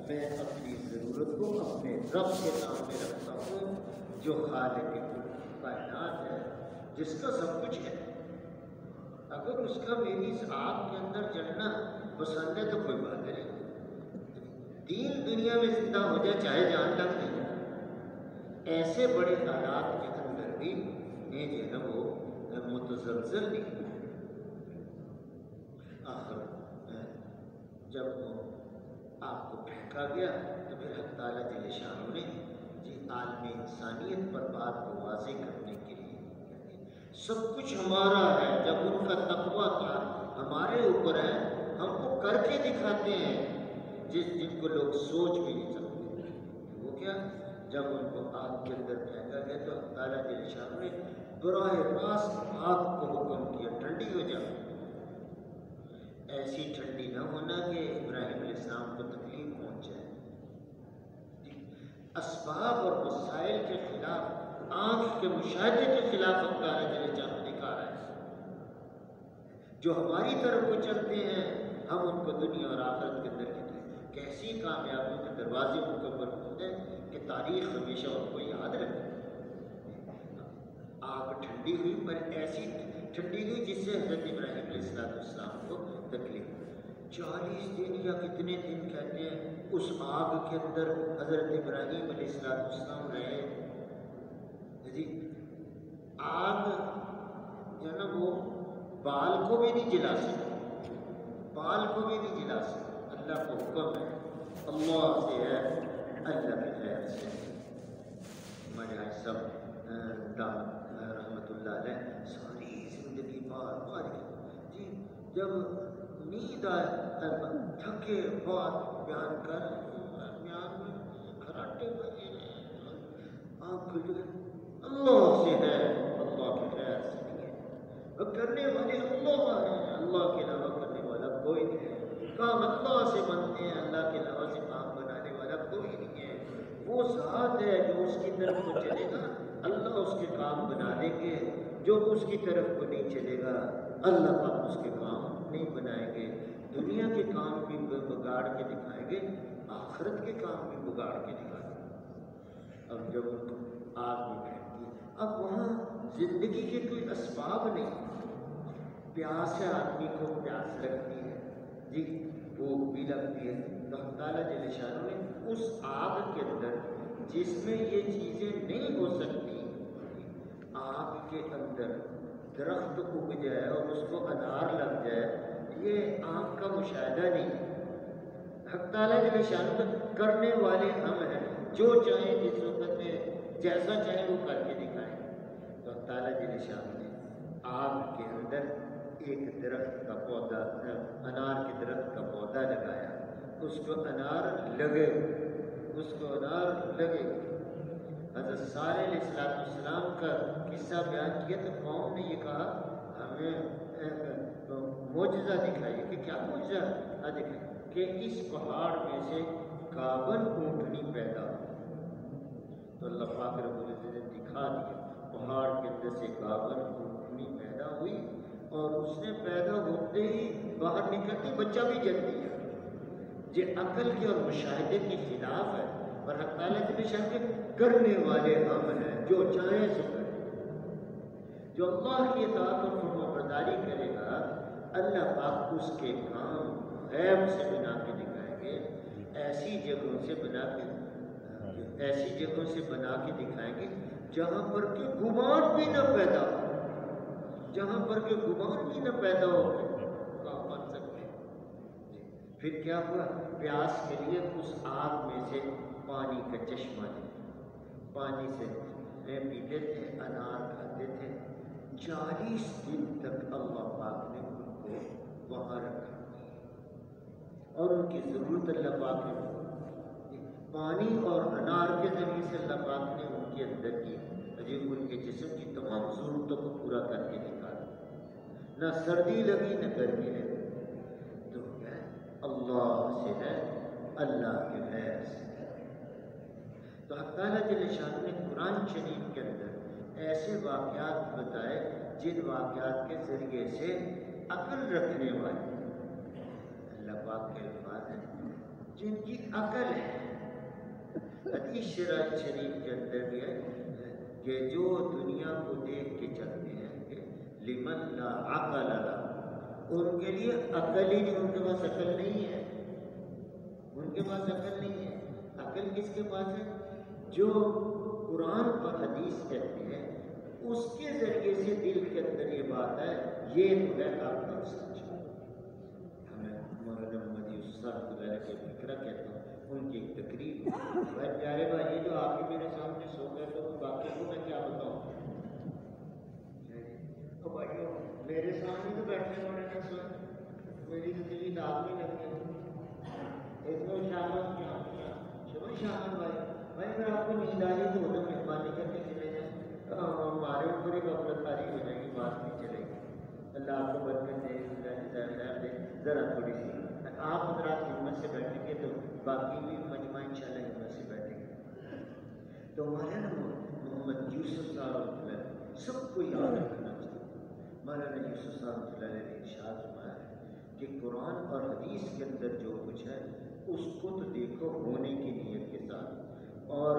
میں اپنی ضرورت کو اپنے رب کے سامنے رکھتا ہوں جو خالق کائنات ہے، جس کا سب کچھ ہے۔ اگر اس کا میری اس آگ کے اندر جلنا پسند ہے تو کوئی بات نہیں، دین دنیا میں زندہ ہو جائے چاہے جان تک نہیں۔ ایسے بڑے حالات کے اندر بھی میں جو ہے وہ متزلزل نہیں۔ آخر جب آپ کو پھینکا گیا تو پھر حق تعالیٰ جل شانہ نے عالم انسانیت پر بات کو واضح کرنے کے لیے سب کچھ ہمارا ہے۔ جب ان کا تقویٰ تھا ہمارے اوپر ہے، ہم کو کر کے دکھاتے ہیں جن کو لوگ سوچ بھی نہیں سکتے۔ وہ کیا؟ جب ان کو آگ کے اندر پھینکا گیا تو اللہ تعالیٰ جل شانہ نے براہ راست آگ کو حکم کیا ٹھنڈی ہو جا۔ ایسی ٹھنڈی نہ ہونا کہ ابراہیم علیہ السلام کو تکلیف پہنچ جائے۔ اسباب اور وسائل کے خلاف، آنکھ کے مشاہدے کے خلاف اللہ تعالیٰ جل شانہ دکھا رہا ہے۔ جو ہماری طرف کو چلتے ہیں ہم ان کو دنیا اور آخرت کے اندر کیسی کامیابیوں کے دروازے مکمل ہوتے ہیں کہ تاریخ ہمیشہ ان کو یاد رکھے۔ آگ ٹھنڈی ہوئی، پر ایسی ٹھنڈی ہوئی جس سے حضرت ابراہیم علیہ السلام کو تکلیف۔ 40 دن یا کتنے دن کہتے ہیں اس آگ کے اندر حضرت ابراہیم علیہ السلام رہے۔ جی آگ جو ہے نا وہ بال کو بھی نہیں جلا سکتی، بال کو بھی نہیں جلا سکتی۔ اللہ کو حکم ہے، اللہ سے ہے، اللہ کے خیر سے۔ ہمارے یہاں سب رحمۃ اللہ علیہ ساری زندگی بار بار جی جب نیند آئے تھکے بات بیان کر بیان میں کھراٹے بجے آنکھ کھل گئے، اللہ سے ہے، اللہ کے خیر سے نہیں ہے۔ کرنے والے اللہ ہیں، اللہ کے علاوہ کرنے والا کوئی نہیں ہے۔ کام اللہ سے بنتے ہیں، اللہ کے علاوہ سے کام بنانے والا کوئی نہیں ہے۔ وہ ذات ہے جو اس کی طرف کو چلے گا اللہ اس کے کام بنا دیں گے، جو اس کی طرف کو نہیں چلے گا اللہ پاک اس کے کام نہیں بنائیں گے۔ دنیا کے کام بھی بگاڑ کے دکھائیں گے، آخرت کے کام بھی بگاڑ کے دکھائیں گے۔ اب جب ان کو آگ میں پھینکی، اب وہاں زندگی کے کوئی اسباب نہیں۔ پیاس ہے، آدمی کو پیاس لگتی ہے، جی بھوک بھی لگتی ہے، تو اللہ تعالیٰ جل شانہ نے اس آگ کے اندر جس میں یہ چیزیں نہیں ہو سکتی، آگ کے اندر درخت اگ جائے اور اس کو انار لگ جائے، یہ آنکھ کا مشاہدہ نہیں۔ اللہ تعالیٰ جل شانہ کرنے والے ہم ہیں، جو چاہیں جس وقت میں جیسا چاہیں وہ کر کے دکھائیں۔ تو اللہ تعالیٰ جل شانہ نے آگ کے اندر ایک درخت کا پودا، انار کے درخت کا پودا لگایا، اس کو انار لگے، اس کو انار لگے۔ حضرت صالح علیہ السلام کا قصہ بیان کیا تو قوم نے یہ کہا ہمیں معجزہ دکھائیے کہ کیا معجزہ دکھائیے کہ اس پہاڑ میں سے گابن اونٹنی پیدا ہو۔ تو اللہ پاک رب العزت نے دکھا دیا، پہاڑ کے اندر سے گابن اونٹنی پیدا ہوئی اور اس نے پیدا ہوتے ہی باہر نکلتی بچہ بھی جلدی ہے۔ یہ عقل کے اور مشاہدے کے خلاف ہے، اور حق تعالیٰ کے شاہد کرنے والے ہم ہیں، جو چاہیں سو کریں۔ جو اللہ کی اطاعت اور فرما برداری کرے گا اللہ پاک اس کے کام غیب سے بنا کے دکھائیں گے، ایسی جگہوں سے بنا کے دکھائیں گے جہاں پر کہ گمان بھی نہ پیدا ہو، جہاں پر کہ گمان بھی نہ پیدا ہو کام بن سکتے ہیں۔ پھر کیا ہوا؟ پیاس کے لیے اس آگ میں سے پانی کا چشمہ نکلا، پانی سے پیتے تھے، انار کھاتے تھے۔ 40 دن تک اللہ پاک نے ان کو وہاں رکھا اور ان کی ضرورت اللہ پاک نے پانی اور انار کے ذریعے سے اللہ پاک نے ان کے اندر کی عجیب ان کے جسم کی تمام ضرورتوں کو پورا کر کے نکالا، نہ سردی لگی نہ گرمی لگی۔ تو کیا ہے؟ اللہ سے ہے، اللہ کے غیر سے ہے۔ تو اللہ تعالیٰ جل شانہ نے قرآن شریف کے اندر ایسے واقعات بتائے جن واقعات کے ذریعے سے عقل رکھنے والے اللہ پاک کے الفاظ ہیں جن کی عقل ہے. حدیث شریف کے اندر بھی ہے کہ جو دنیا کو دیکھ کے چلتے ہیں کہ لمن لا عقل له، ان کے لیے عقل ہی نہیں، ان کے پاس عقل نہیں ہے. ان کے پاس عقل نہیں ہے. عقل کس کے پاس ہے؟ جو قرآن اور حدیث کہتے ہیں اس کے ذریعے سے دل کے اندر یہ بات ہے، یہ تو ہے آپ کا سچ. ہمیں مولانا محمد یوسف صاحب کے فکرہ کہتا ہوں، ان کی ایک تقریر. بھائی پیارے بھائی، جو آپ ہی میرے سامنے سو گئے تو باقی کو میں کیا بتاؤں؟ تو بھائیو میرے سامنے تو بیٹھنے والے نہ سوئے، میری تو دلی داغ نہیں لگی. ایک تو شامت کیا شبھائی شامت بھائی اگر آپ کو نیند آ جائے تو ادھر مہربانی کر کے چلے جائیں، ہمارے اوپر ایک غفلتاری ہو جائے گی، بات نہیں چلے گی. اللہ آپ کو برکت دے. ذرا تھوڑی سی آپ حضرات ہمت سے بیٹھیں گے تو باقی بھی مجمع انشاءاللہ ہمت سے بیٹھیں گے. تو مولانا محمد یوسف صاحب سب کو یاد رکھنا چاہیے. مولانا یوسف صاحب نے ارشاد فرمایا ہے کہ قرآن اور حدیث کے اندر جو کچھ ہے اس کو تو دیکھو ہونے کی نیت کے ساتھ، اور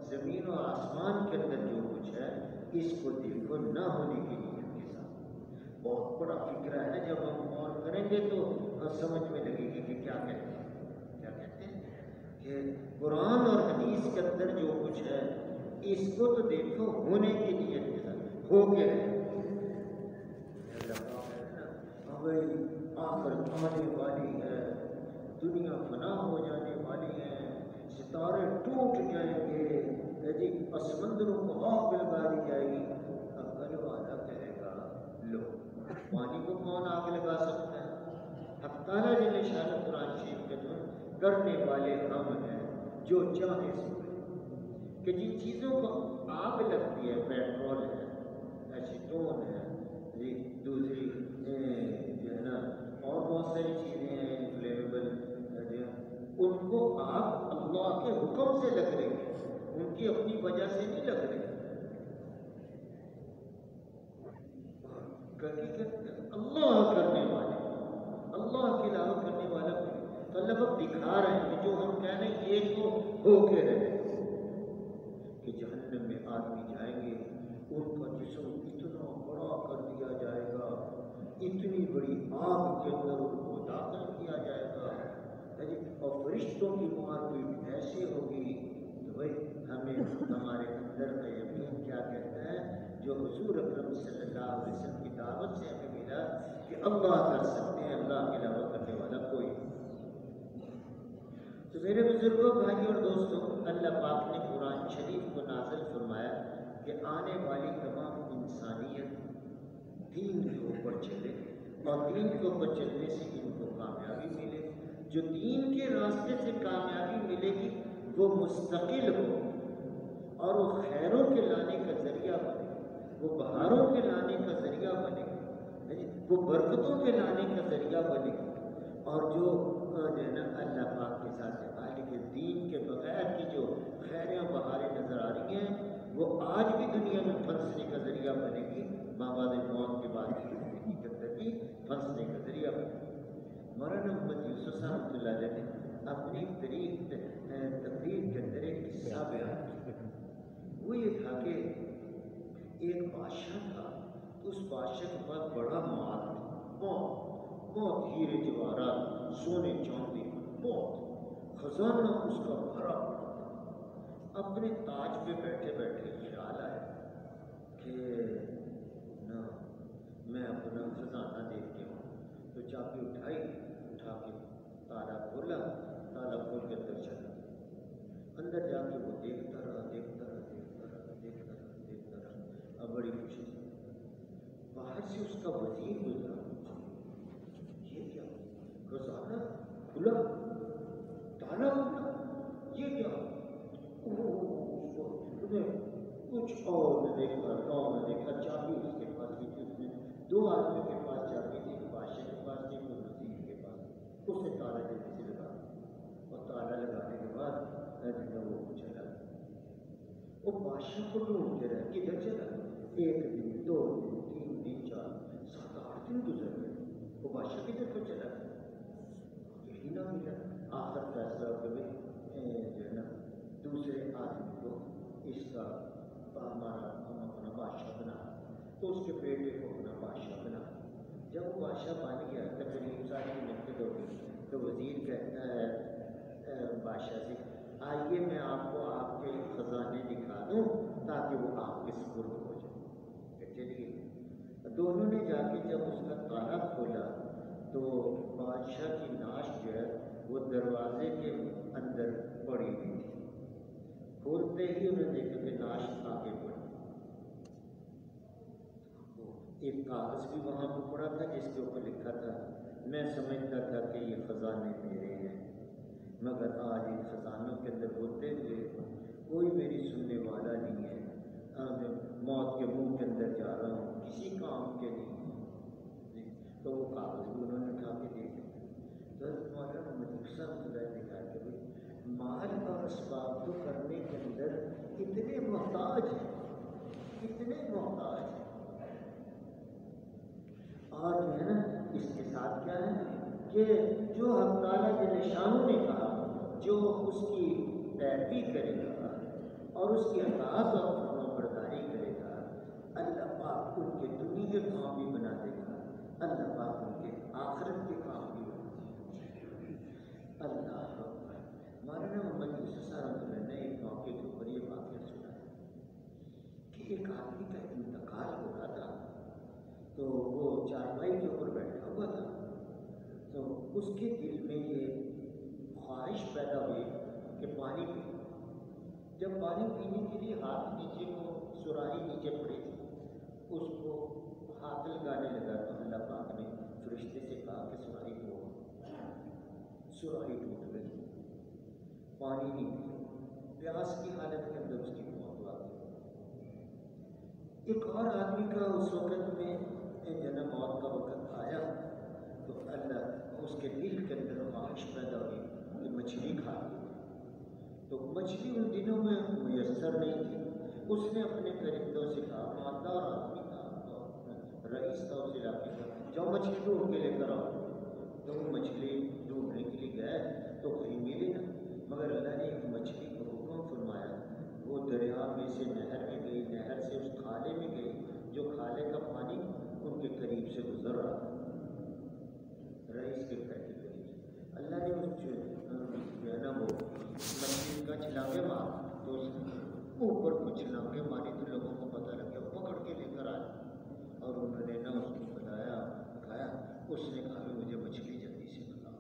زمین و آسمان کے اندر جو کچھ ہے اس کو دیکھو نہ ہونے کی نیت کے ساتھ. بہت بڑا فکرہ ہے، جب ہم غور کریں گے تو سمجھ میں لگے گی کہ کیا کہتے ہیں. کیا کہتے ہیں کہ قرآن اور حدیث کے اندر جو کچھ ہے اس کو تو دیکھو ہونے کی نیت کے ساتھ، ہو کے رہے. آخر آنے والی ہے، دنیا فنا ہو جانے والی ہے، ستارے ٹوٹ جائیں گے جی، سمندروں کو آگ لگا دی جائے گی. عقل والا کہے گا لو پانی کو کون آگ لگا سکتا ہے؟ حق تعالیٰ جل شانہ قرآن شریف کے اندر کرنے والے ہم ہیں جو چاہے سو کہ جن چیزوں کو آگ لگتی ہے، پیٹرول ہے، ایسیٹون ہے جی، دوسری جو ہے نا اور بہت ساری چیزیں ہیں انفلیمیبل، ان کو آگ اللہ کے حکم سے لگ رہی ہے، ان کی اپنی وجہ سے نہیں لگ رہی. اللہ کرنے والے، اللہ کے علاوہ کرنے والا کوئی. تو اللہ اب دکھا رہے ہیں کہ جو ہم کہہ رہے ہیں یہ تو ہو کے رہے کہ جہنم میں آدمی جائیں گے، ان کا جسم اتنا بڑا کر دیا جائے گا، اتنی بڑی آگ کے اندر ان کو داخل کیا جائے گا، اور فرشتوں کی مار پیٹ ایسے ہوگی. تو بھائی ہمیں ہمارے اندر کا یقین کیا کہتا ہے، جو حضور اکرم صلی اللہ علیہ وسلم کی دعوت سے ہمیں ملا کہ اللہ کر سکتے ہیں، اللہ کے علاوہ کرنے والا کوئی. تو میرے بزرگوں، بھائی اور دوستوں، اللہ پاک نے قرآن شریف کو نازل فرمایا کہ آنے والی تمام انسانیت دین کے اوپر چلے، اور دین کے اوپر چلنے سے ان کو کامیابی ملے. جو دین کے راستے سے کامیابی ملے گی وہ مستقل ہو، اور وہ خیروں کے لانے کا ذریعہ بنے، وہ بہاروں کے لانے کا ذریعہ بنے، وہ برکتوں کے لانے کا ذریعہ بنے. اور جو ہے نا اللہ پاک کے ساتھ کے دین کے بغیر کی جو خیریں بہاریں نظر آ رہی ہیں وہ آج بھی دنیا میں پھنسنے کا ذریعہ بنے گی، بعد موت کے بعد کی زندگی کے اندر بھی پھنسنے کا ذریعہ بنے گی. مولانا محمد یوسف صاحب اللہ علیہ نے اپنی تقریر کے اندر ایک قصہ بیان کیا. وہ یہ تھا کہ ایک بادشاہ تھا، تو اس بادشاہ کے پاس بڑا مال تھا، بہت ہیرے جواہرات، سونے چاندی، بہت خزانہ اس کا بھرا پڑا تھا. اپنے تاج پہ بیٹھے بیٹھے خیال آیا کہ نہ میں اپنا خزانہ دیکھ کے ہوں. تو چابی اٹھائی، اٹھا کے تالا کھولا، تالا کھول کے اندر چلا. اندر جا کے وہ دیکھتا رہا، دیکھتا رہا، دیکھتا رہا، دیکھتا رہا، دیکھتا رہا. اب بڑی خوشی تھی. باہر سے اس کا وزیر گزرا، یہ کیا خزانہ کھلا، تالا کھلا، یہ کیا؟ کچھ اور نے دیکھا، اور نے دیکھا چابی اس کے پاس تھی. اس نے دو آدمیوں کے پاس چابی تھی، ایک بادشاہ کے پاس تھی، ایک وزیر کے پاس. اس نے تالا جلدی سے لگا، اور تالا لگانے کے بعد وہ چلا. وہ بادشاہ کو ڈھونڈ کے رہا، کدھر چلا؟ ایک دن، دو دن، تین دن، 4 7 8 دن گزر گئے. وہ بادشاہ کدھر کو چلا، یہی نہ ملا. آخر کا ہم اپنا بادشاہ بنا، تو اس کے بیٹے کو اپنا بادشاہ بنا۔ جب وہ بادشاہ بن گیا تقریب ساری منعقد ہو گئی، تو وزیر کہتا ہے بادشاہ سے آئیے میں آپ کو آپ کے خزانے دکھا دوں تاکہ وہ آپ کے سپرد ہو جائے۔ چلیے، دونوں نے جا کے جب اس کا تالا کھولا تو بادشاہ کی ناش جو ہے وہ دروازے کے اندر پڑی ہوئی تھی۔ کھولتے ہی انہوں نے دیکھا کہ ناش آگے پڑی، ایک کاغذ بھی وہاں پہ پڑا تھا جس کے اوپر لکھا تھا میں سمجھتا تھا کہ یہ خزانے میرے ہیں، مگر آج ان خزانوں کے اندر ہوتے ہوئے کوئی میری سننے والا نہیں ہے، موت کے منہ کے اندر جا رہا ہوں، کسی کام کے نہیں۔ تو وہ کاغذ بھی انہوں نے اٹھا کے دے دیا۔ تو مولانا مدرسہ خدا دکھا کہ بھائی مال اور اسباب تو کرنے کے اندر اتنے محتاج ہیں، اتنے محتاج ہیں، اور جو ہے نا اس کے ساتھ کیا ہے کہ جو حق تعالیٰ کے نشانوں نے کہا، جو اس کی پیروی کرے گا اور اس کی اطاعت اور فرما برداری کرے گا، اللہ پاک ان کے دنیا کے کام بھی بنا دے گا، اللہ پاک ان کے آخرت کے کام بھی بنا دے گا۔ اللہ مولانا محمد یوسف رحمۃ اللہ نے ایک موقع کے اوپر یہ واقعہ سنا کہ ایک آدمی کا انتقال ہو رہا تھا، تو وہ چارپائی کے اوپر بیٹھا ہوا تھا، تو اس کے دل میں یہ خواہش پیدا ہوئی کہ پانی پی۔ جب پانی پینے کے لیے ہاتھ نیچے کو سراہی نیچے پڑی تھی، اس کو ہاتھ لگانے لگا تو اللہ پاک نے فرشتے سے کہا کہ سراہی کو، سراہی ٹوٹ گئی، پانی نہیں پیا، پیاس کی حالت کے اندر اس کی موت ہو گئی۔ ایک اور آدمی کا اس وقت میں جنم موت کا وقت آیا تو اللہ اس کے دل کے اندر خواہش پیدا ہوئی کہ مچھلی کھا لی، تو مچھلی ان دنوں میں میسر نہیں تھی، اس نے اپنے درندوں سے کہا، مالدار آدمی تھا، رئیس تھا اس علاقے کا، جاؤ مچھلی ڈھونڈ کے لے کر آؤ۔ تو وہ مچھلی ڈھونڈنے کے لیے گئے تو کہیں ملی نہ، مگر اللہ نے ایک مچھلی کو حکم فرمایا، وہ دریا میں سے نہر میں گئی، نہر سے اس کھالے میں گئی، جو کھالے کا پانی ان کے قریب سے گزر رہا تھا، رئیس کے گھر کے قریب سے۔ اللہ نے اس جو ہے نا وہ مچھلی کا چھلانگے مار، تو اس اوپر کو چھلانگے ماری تو لوگوں کو پتہ لگ گیا، پکڑ کے لے کر آئے اور انہوں نے نا اس کو بتایا، کھایا۔ اس نے کہا کہ مجھے مچھلی جلدی سے بتاؤ،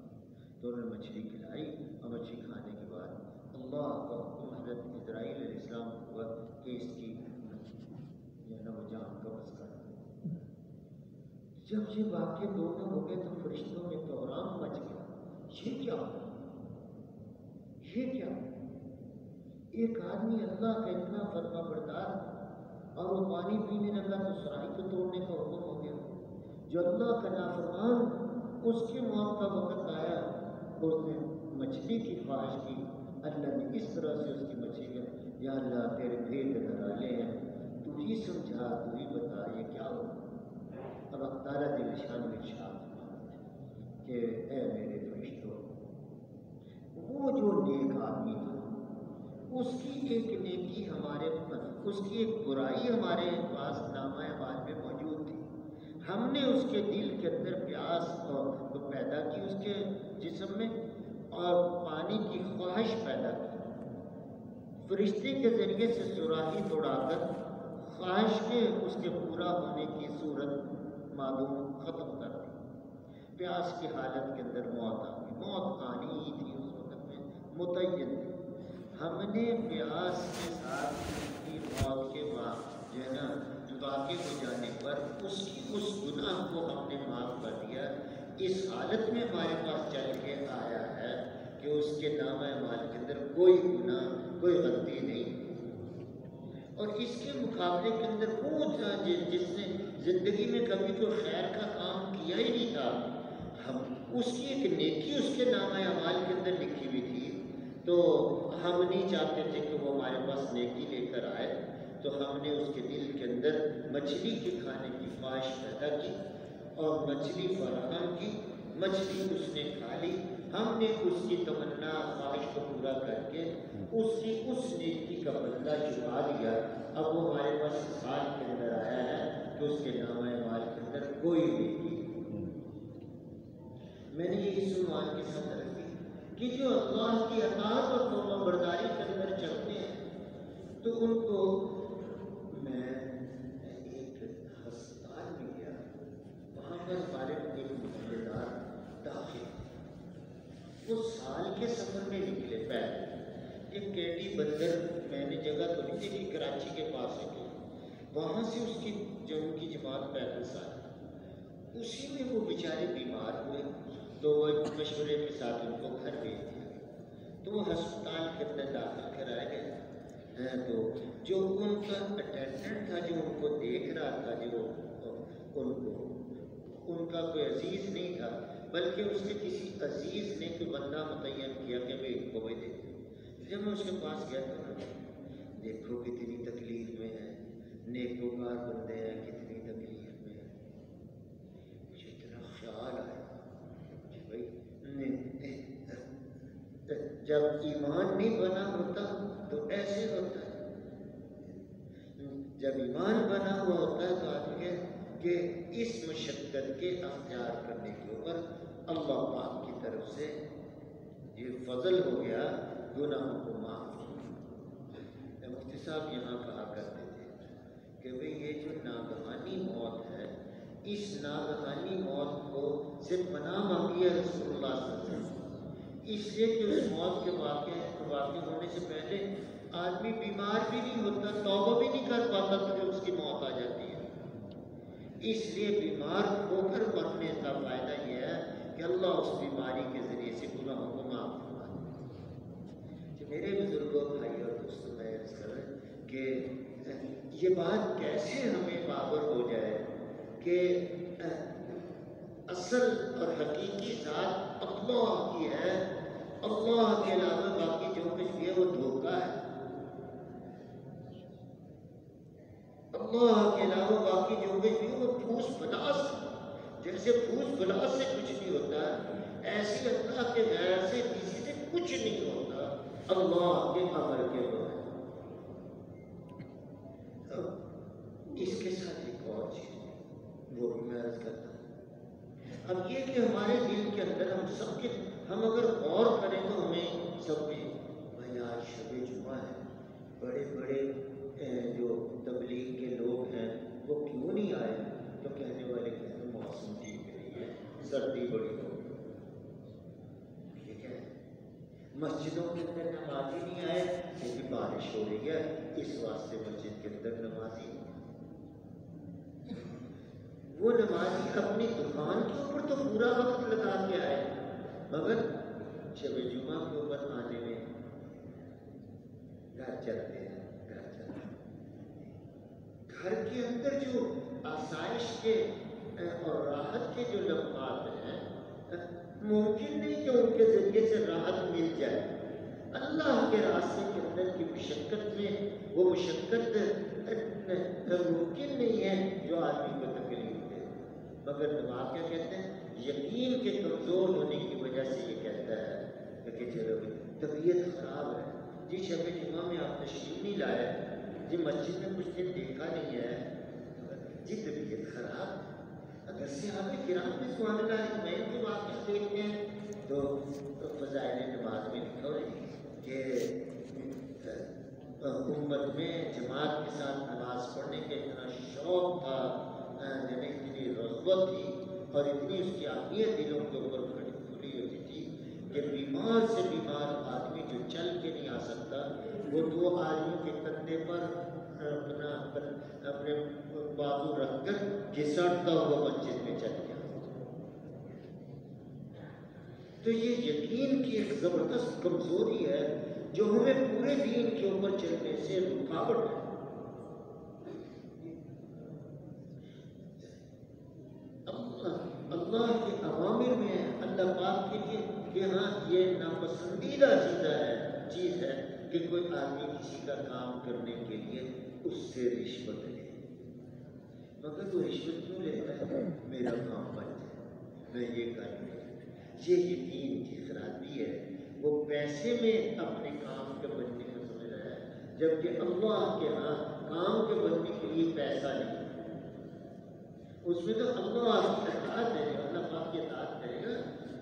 تو انہوں نے مچھلی کھلائی، اور مچھلی کھانے کے بعد اللہ کا حکم حضرت اسرائیل علیہ السلام ہوا کہ اس کی جو ہے نا وہ جان قبض کر۔ جب یہ واقعے دونوں ہو گئے تو فرشتوں میں کوہرام مچ گیا، یہ کیا، یہ کیا؟ ایک آدمی اللہ کا اتنا فرما بردار اور وہ پانی پینے لگا تو سراہی کو توڑنے کا حکم ہو گیا۔ جو اللہ کا نافرمان، اس کی موت کا وقت آیا، اس نے مچھلی کی خواہش کی، اللہ نے اس طرح سے اس کی مچھلی کا، یا اللہ تیرے بھید نرالے ہیں، تو ہی سمجھا، تو ہی بتا یہ کیا ہو۔ اب اللہ تعالیٰ جل شان میں ارشاد کہ اے میرے فرشتوں، وہ جو نیک آدمی تھا اس کی ایک نیکی ہمارے پاس، اس کی ایک برائی ہمارے پاس نامہ اعمال میں موجود تھی، ہم نے اس کے دل کے اندر پیاس کو پیدا کی، اس کے جسم میں، اور پانی کی خواہش پیدا کی، فرشتے کے ذریعے سے سراہی توڑا کر خواہش کے اس کے پورا ہونے کی صورت معلوم ختم کر دی۔ پیاس کی حالت کے اندر موت آ گئی، موت آنی ہی تھی اس وقت میں، متعین تھی۔ ہم نے پیاس کے ساتھ اس کی موت کے بعد جو ہے نا واقع ہو جانے پر اس کی اس گناہ کو ہم نے معاف کر دیا، اس حالت میں ہمارے پاس چل کے آیا ہے کہ اس کے نامہ اعمال کے اندر کوئی گناہ، کوئی غلطی نہیں۔ اور اس کے مقابلے کے اندر وہ جس نے زندگی میں کبھی کوئی خیر کا کام کیا ہی نہیں تھا، ہم اس کی ایک نیکی اس کے نامہ اعمال کے اندر لکھی ہوئی تھی، تو ہم نہیں چاہتے تھے کہ وہ ہمارے پاس نیکی لے کر آئے، تو ہم نے اس کے دل کے اندر مچھلی کے کھانے کی خواہش پیدا کی اور مچھلی فراہم کی، مچھلی اس نے کھا لی، ہم نے اس کی تمنا خواہش کو پورا پورا کر کے اس نیکی کا بدلہ چکا دیا. اب وہ ہمارے پاس سال کے اندر آیا ہے کہ اس کے نام اعمال کے اندر کوئی نیکی. میں نے یہ اس عنوان کے ساتھ رکھی کہ جو اللہ کی اطاعت اور فرما برداری کے اندر چلتے ہیں تو ان کو میں ایک ہسپتال میں گیا. وہاں پر ہمارے ایک محلے دار داخل وہ سال کے سفر میں نکلے پیدل. ایک کیٹی بندر میں نے جگہ تو نہیں دیکھی کراچی کے پاس ہے کہ وہاں سے اس کی جو ان کی جماعت پیدل سال اسی میں وہ بیچارے بیمار ہوئے تو وہ مشورے کے ساتھ ان کو گھر بھیج دیا گیا. تو وہ ہسپتال کے اندر داخل کرائے گئے. تو جو ان کا اٹینڈنٹ تھا جو ان کو دیکھ رہا تھا جو ان کا کوئی عزیز نہیں تھا بلکہ اس کے کسی عزیز نے کوئی بندہ متعین کیا کہ میں ان کو دے. جب میں اس کے پاس گیا تو دیکھو کتنی تکلیف میں ہے, نیکوکار بندے ہیں, کتنی تکلیف میں ہے. مجھے اتنا خیال آیا کہ بھائی جب ایمان نہیں بنا ہوتا تو ایسے ہوتا ہے. جب ایمان بنا ہوا ہوتا ہے تو آدمی کہ اس مشقت کے اختیار کرنے کے اوپر اللہ پاک کی طرف سے یہ فضل ہو گیا گناہوں کو معاف. مفتی صاحب یہاں کہا کرتے تھے کہ بھئی یہ جو ناگہانی موت ہے اس ناگہانی موت کو صرف پناہ مانگی ہے رسول اللہ صلی اللہ علیہ وسلم, اس لیے کہ اس موت کے واقع ہونے سے پہلے آدمی بیمار بھی نہیں ہوتا, توبہ بھی نہیں کر پاتا تو کہ اس کی موت آ جاتی ہے. اس لیے بیمار ہو کر مرنے کا فائدہ یہ ہے کہ اللہ اس بیماری کے ذریعے سے گناہوں کو معاف فرما دے. میرے بزرگوں, بھائی اور دوستوں, میں عرض کر رہا ہوں کہ یہ بات کیسے ہمیں باور ہو جائے کہ اصل اور حقیقی ذات اللہ کی ہے, اللہ کے علاوہ باقی جو کچھ بھی ہے وہ دھوکہ ہے. اللہ کے علاوہ باقی جو کچھ بھی ہے وہ پھوس پلاس, جیسے پھوس پلاس سے کچھ نہیں ہوتا ایسے اللہ کے غیر سے کسی سے کچھ نہیں ہوتا. اللہ کے امر کے بغیر. اس کے ساتھ ایک اور چیز وہ بھی میں عرض کرتا ہوں. اب یہ کہ ہمارے دل کے اندر ہم اگر غور کریں تو ہمیں سب بھی بھائی آج شب جمعہ ہے, بڑے بڑے جو تبلیغ کے لوگ ہیں وہ کیوں نہیں آئے, تو کہنے والے کہتے ہیں موسم ٹھیک نہیں ہے, سردی بڑی ہو گئی. ٹھیک ہے, مسجدوں کے اندر نمازی نہیں آئے کیونکہ بارش ہو رہی ہے, اس واسطے مسجد کے اندر نمازی. وہ نمازی اپنی دکان کے اوپر تو پورا وقت لگا کے آئے مگر شب جمعہ کے اوپر آنے میں گھر چلتے ہیں. گھر کے اندر جو آسائش کے اور راحت کے جو لمحات ہیں ممکن نہیں کہ ان کے ذریعے سے راحت مل جائے. اللہ کے راستے کے اندر کی مشقت میں وہ مشقت ممکن نہیں ہے جو آدمی کو تکلیف دے. مگر دماغ کیا کہتے ہیں, یقین کے کمزور ہونے کی وجہ سے یہ کہتا ہے کہ چلو طبیعت خراب ہے جی, شب جمعہ میں آپ تشریف نہیں لائے جی, مسجد میں کچھ دن دیکھا نہیں ہے جی, طبیعت خراب. اگر صحابہ کرام میں سبحان اللہ اجمعین کے واقعات دیکھتے ہیں تو فضائل نماز میں لکھا ہے کہ امت میں جماعت کے ساتھ نماز پڑھنے کا اتنا شوق تھا, یعنی اتنی رغبت تھی اور اتنی اس کی اہمیت دلوں کے اوپر کھلی ہوتی تھی کہ بیمار سے بیمار آدمی جو چل کے نہیں آ سکتا وہ دو آدمیوں کے کندھے پر اپنے بازو رکھ کر گھسٹتا ہوا مسجد میں چل گیا. تو یہ یقین کی ایک زبردست کمزوری ہے جو ہمیں پورے دین کے اوپر چلنے سے رکاوٹ ہے. اللہ کے اوامر میں اللہ پاک کے لیے کہ ہاں یہ ناپسندیدہ چیز ہے کہ کوئی آدمی کسی کا کام کرنے کے لیے اس سے رشوت لے. مگر وہ رشوت کیوں لیتا ہے, میرا کام بن جائے, میں یہ کر لوں. یہ یقین کی خرابی ہے وہ پیسے میں اپنے کام کے بننے کو سمجھ رہا ہے، جبکہ اللہ کے ہاں کام کے بننے کے لیے پیسہ نہیں، اس میں تو اللہ کی اطاعت ہے، اللہ پاک کی اطاعت کرے گا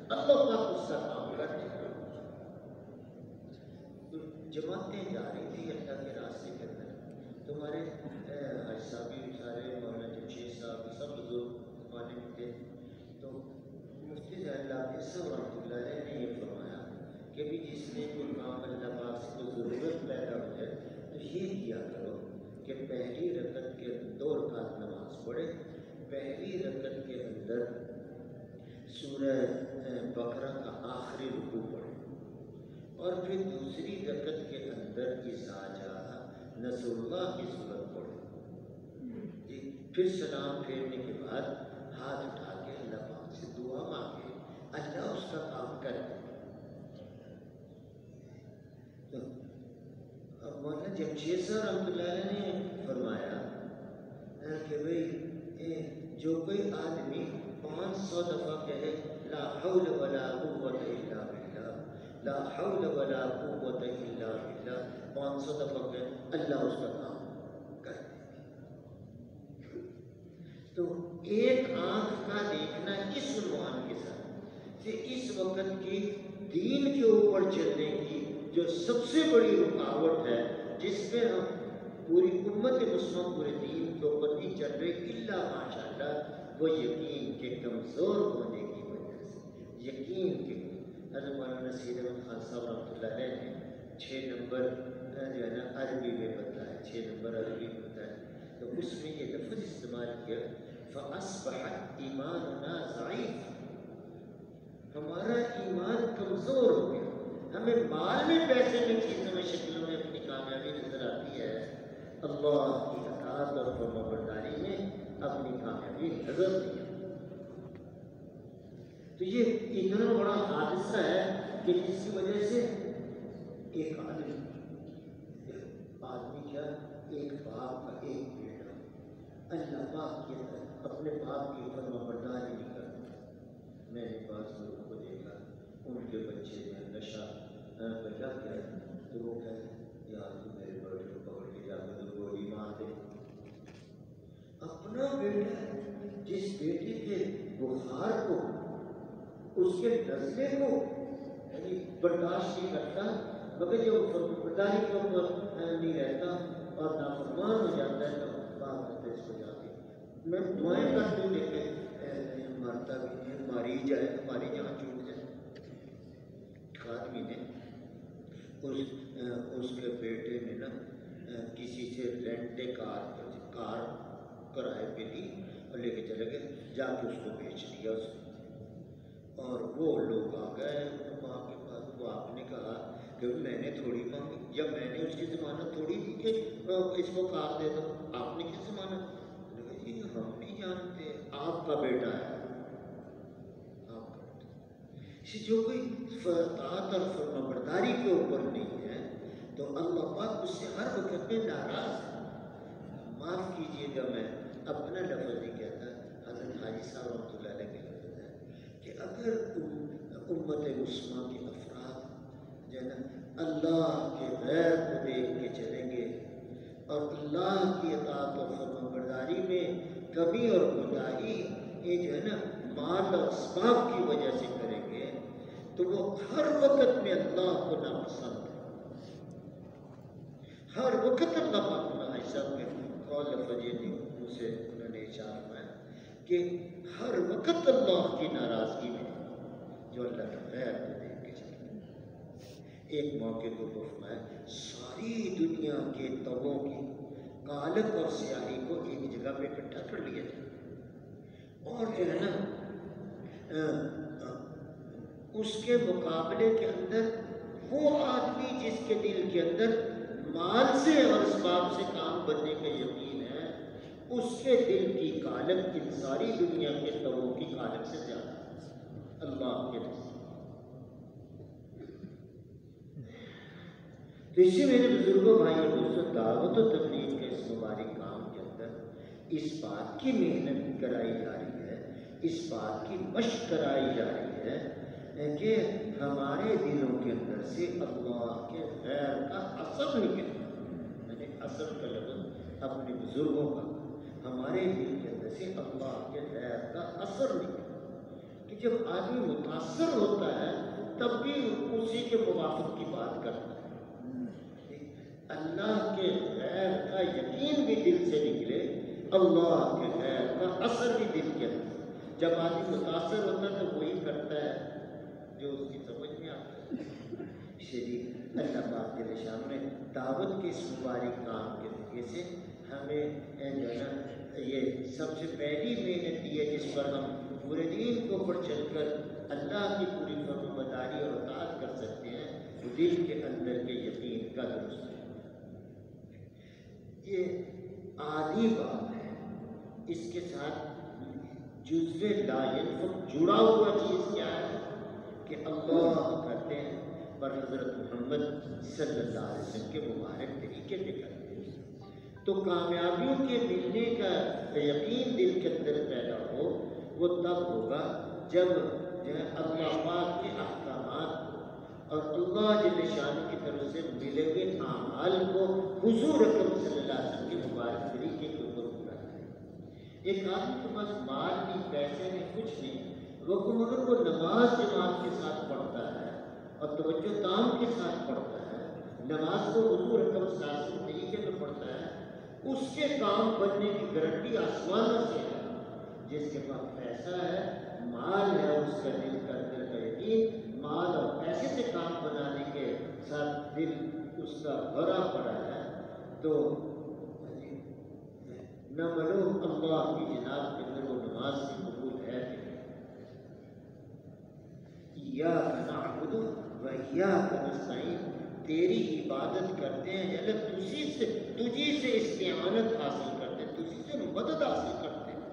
اللہ پاک اس کا کام کر دے گا۔ تو جماعتیں جا رہی تھی اللہ کے راستے کے اندر، تمہارے حاج صاحب بھی سارے مولانا جمشید صاحب سب بزرگ آنے میں تھے، تو مفتی اللہ صاحب رحمۃ اللہ علیہ نے یہ فرمایا کہ بھی جس نے کوئی کام اللہ پاک سے کوئی ضرورت پیدا ہو جائے تو یہ کیا کرو کہ پہلی رکعت کے 2 رکعت نماز پڑھے، پہلی رکعت کے اندر سورہ بقرہ کا آخری رکوع پڑھے، اور پھر دوسری رکعت کے اندر اذا جاء نصر اللہ کی صورت پڑھے، پھر سلام پھیرنے کے بعد ہاتھ اٹھا کے اللہ پاک سے دعا مانگے، اللہ اس کا کام کرے۔ تو مولانا جمشید صاحب رحمۃ اللہ علیہ نے فرمایا کہ بھئی جو کوئی آدمی 500 دفعہ کہے لا حول ولا قوت الا باللہ، لا حول ولا قوت الا باللہ 500 دفعہ کہے، اللہ اس کا کام کر دے گا۔ تو ایک آنکھ کا دیکھنا اس عنوان کے ساتھ کہ اس وقت کی دین کے اوپر چلنے کی جو سب سے بڑی رکاوٹ ہے، جس میں ہم پوری امت مسلم پورے دین کے اوپر نہیں چل رہے الا ماشاءاللہ، وہ یقین کے کمزور ہونے کی وجہ سے، یقین کے حضرت مولانا سید احمد خان صاحب رحمۃ اللہ علیہ نے 6 نمبر جو ہے نا عربی میں بتایا، 6 نمبر عربی میں بتایا، تو اس میں یہ لفظ استعمال کیا فَأَصْبَحَ إِيمَانُنَا ضَعِيفٌ، ہمارا ایمان کمزور ہو گیا، ہمیں مال میں، پیسے میں، چیزوں میں، شکلوں میں اپنی کامیابی نظر آتی ہے، اللہ کی اطاعت اور فرمانبرداری میں اپنی کامیابی نظر نہیں آتی۔ تو یہ اتنا بڑا حادثہ ہے کہ جس کی وجہ سے ایک آدمی کیا، ایک باپ کا ایک بیٹا اللہ پاک کی اپنے باپ کی فرمانبرداری نہیں کرتا۔ میں نے بعض لوگوں کو دیکھا، ان کے بچے نے نشہ بجا کیا تو وہ کہے یار تو میرے بیٹے کو پکڑ کے جا کے تو گولی مار دے۔ اپنا بیٹا جس بیٹے کے بخار کو، اس کے نزلے کو یعنی برداشت نہیں کرتا، مگر جب فرمانبرداری کے اوپر نہیں رہتا اور نافرمان ہو جاتا ہے تو باپ کہتے اس کو جا کے میں دعائیں کرتے ہوں دیکھے مرتا بھی نہیں، ماری جائے، ہماری جان چھوٹ جائے۔ آدمی نے اس کے بیٹے نے نا کسی سے رینٹ کار کرائے پہ لی اور لے کے چلے گئے، جا کے اس کو بیچ دیا اس نے، اور وہ لوگ آ گئے ماں کے پاس، وہ آپ نے کہا کہ میں نے تھوڑی مانگی یا میں نے اس کی ضمانت تھوڑی دی کہ اس کو کار دے دو، آپ نے کیا ضمانت؟ جی ہم نہیں جانتے، آپ کا بیٹا ہے، آپ کا بیٹا۔ جو کوئی اطاعت اور فرمانبرداری کے اوپر نہیں ہے تو اللہ پاک اس سے ہر وقت میں ناراض ہے۔ معاف کیجیے گا میں اپنا لفظ نہیں کہتا، حضرت حاجی صاحب رحمۃ اللہ علیہ کے لفظ ہے کہ اگر امت مسلمہ کے افراد جو ہے نا اللہ کے غیر کو دیکھ کے چلیں گے اور اللہ کی اطاعت اور فرمانبرداری میں کمی اور کوتاہی یہ جو ہے نا مال اور اسباب کی وجہ سے کریں گے تو وہ ہر وقت میں اللہ کو ناپسند ہے، ہر وقت اللہ پاک ایسا میں قول فجیدی سے انہوں نے اشارہ فرمایا کہ ہر وقت اللہ کی ناراضگی میں جو اللہ کے غیر کو دیکھ کے چلے۔ ایک موقع کو فرمایا ساری دنیا کے تبوں کی کالک اور سیاہی کو ایک جگہ پہ اکٹھا کر لیا جائے اور جو ہے نا اس کے مقابلے کے اندر وہ آدمی جس کے دل کے اندر مال سے اور اسباب سے کام بننے کا یقین ہے، اس کے دل کی کالک ان ساری دنیا کے تبوں کی کالک سے زیادہ ہے اللہ کے نزدیک۔ تو اسی میرے بزرگوں بھائی اور دوستوں، دعوت و تبلیغ کے اس مبارک کام کے اندر اس بات کی محنت کرائی جا رہی ہے، اس بات کی مشق کرائی جا رہی ہے کہ ہمارے دلوں کے اندر سے اللہ کے غیر کا اثر نکلے. میں نے اثر کا لفظ اپنے بزرگوں کا، ہمارے دل کے اندر سے اللہ کے غیر کا اثر نکلے. کہ جب آدمی متاثر ہوتا ہے تب بھی اسی کے موافق کی بات کرتا ہے. اللہ کے غیر کا یقین بھی دل سے نکلے، اللہ کے غیر کا اثر بھی دل کے اندر. جب آدمی متاثر ہوتا ہے تو وہی کرتا ہے جو اس کی سمجھ میں آتا ہے. شریف اللہ پاک کے شان میں دعوت کے اس مبارک کام کے ذریعے سے ہمیں جو ہے نا یہ سب سے پہلی محنت یہ ہے جس پر ہم پورے دین کے اوپر چل کر اللہ کی پوری فرمانبرداری اور اطاعت کر سکتے ہیں، وہ دل کے اندر کے یقین کا درست ہے. یہ عادی بات ہے، اس کے ساتھ جزو لا ينفق جڑا ہوا چیز کیا ہے کہ اللہ کرتے ہیں پر حضرت محمد صلی اللہ علیہ وسلم کے مبارک طریقے پہ کرتے ہیں. تو کامیابیوں کے ملنے کا یقین دل کے اندر پیدا ہو، وہ تب ہوگا جب جو ہے اللہ پاک کے احکامات اور اللہ جل شانہ کی طرف سے ملے ہوئے اعمال کو حضور اکرم صلی اللہ علیہ وسلم کے مبارک طریقے کے اوپر پورا کرے. ایک آدمی کے پاس مال نہیں، پیسے نہیں، کچھ نہیں، وہ مگر وہ نماز جماعت کے ساتھ پڑھتا ہے اور توجہ تام کے ساتھ پڑھتا ہے، نماز کو حضور اکرم صلی اللہ علیہ وسلم طریقے میں پڑھتا ہے، اس کے کام بننے کی گارنٹی آسمانوں سے ہے. جس کے پاس پیسہ ہے، مال ہے، اس کا دل کا اندر کا یقین مال اور پیسے سے کام بنانے کے ساتھ دل اس کا بھرا پڑا ہے، تو نہ معلوم اللہ کی جناب کے اندر وہ نماز سے قبول ہے کہ نہیں. ایاک نعبد و ایاک نستعین، تیری عبادت کرتے ہیں اللہ، تجھی سے استعانت حاصل کرتے ہیں، تجھی سے مدد حاصل کرتے ہیں.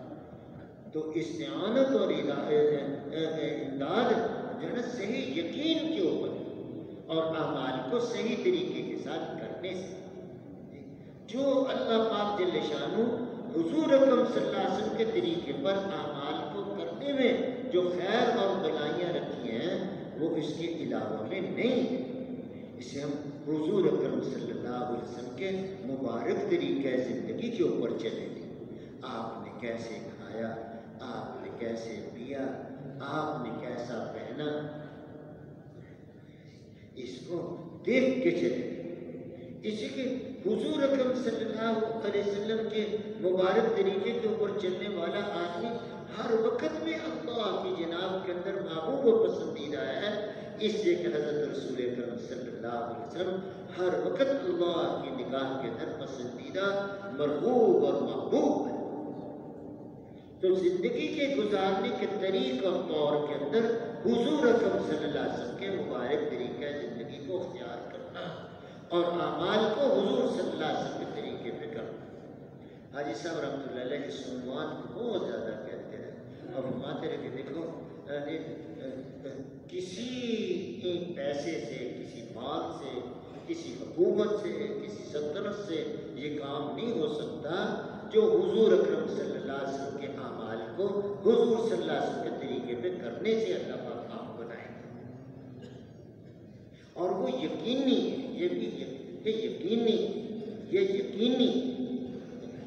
تو استعانت اور امداد جو ہے نا صحیح یقین کے اوپر اور اعمال کو صحیح طریقے کے ساتھ کرنے سے. جو اللہ پاک جل شانہ حضور اکرم صلی اللہ علیہ وسلم کے طریقے پر اعمال کو کرنے میں جو خیر اور بھلائیاں رکھی ہیں وہ اس کے علاوہ میں نہیں ہے. اسے ہم حضور اکرم صلی اللہ علیہ وسلم کے مبارک طریقہ زندگی کے اوپر چلیں گے. آپ نے کیسے کھایا، آپ نے کیسے پیا، آپ نے کیسا پہنا، اس کو دیکھ کے چلیں. اسی کے حضور اکرم صلی اللہ علیہ وسلم کے مبارک طریقے کے اوپر چلنے والا آدمی ہر وقت میں اللہ کی جناب کے اندر محبوب و پسندیدہ ہے. اس لیے کہ حضرت رسول اکرم صلی اللہ علیہ وسلم ہر وقت اللہ کی نگاہ کے اندر پسندیدہ، مرغوب اور محبوب ہے. تو زندگی کے گزارنے کے طریق اور طور کے اندر حضور اکرم صلی اللہ علیہ وسلم کے مبارک طریقہ زندگی کو اختیار کرنا اور اعمال کو حضور صلی اللہ علیہ وسلم کے طریقے پہ کرنا. حاجی صاحب رحمۃ اللہ علیہ اس عنوان کو بہت زیادہ کہتے ہیں اور فرماتے رہے کہ دیکھو کسی پیسے سے، کسی مال سے، کسی حکومت سے، کسی سلطنت سے یہ کام نہیں ہو سکتا جو حضور اکرم صلی اللہ علیہ وسلم کے اعمال کو حضور صلی اللہ علیہ وسلم کے طریقے پہ کرنے سے اللہ پاک کام بنائے گا. اور وہ یقینی ہے، یہ بھی یقینی،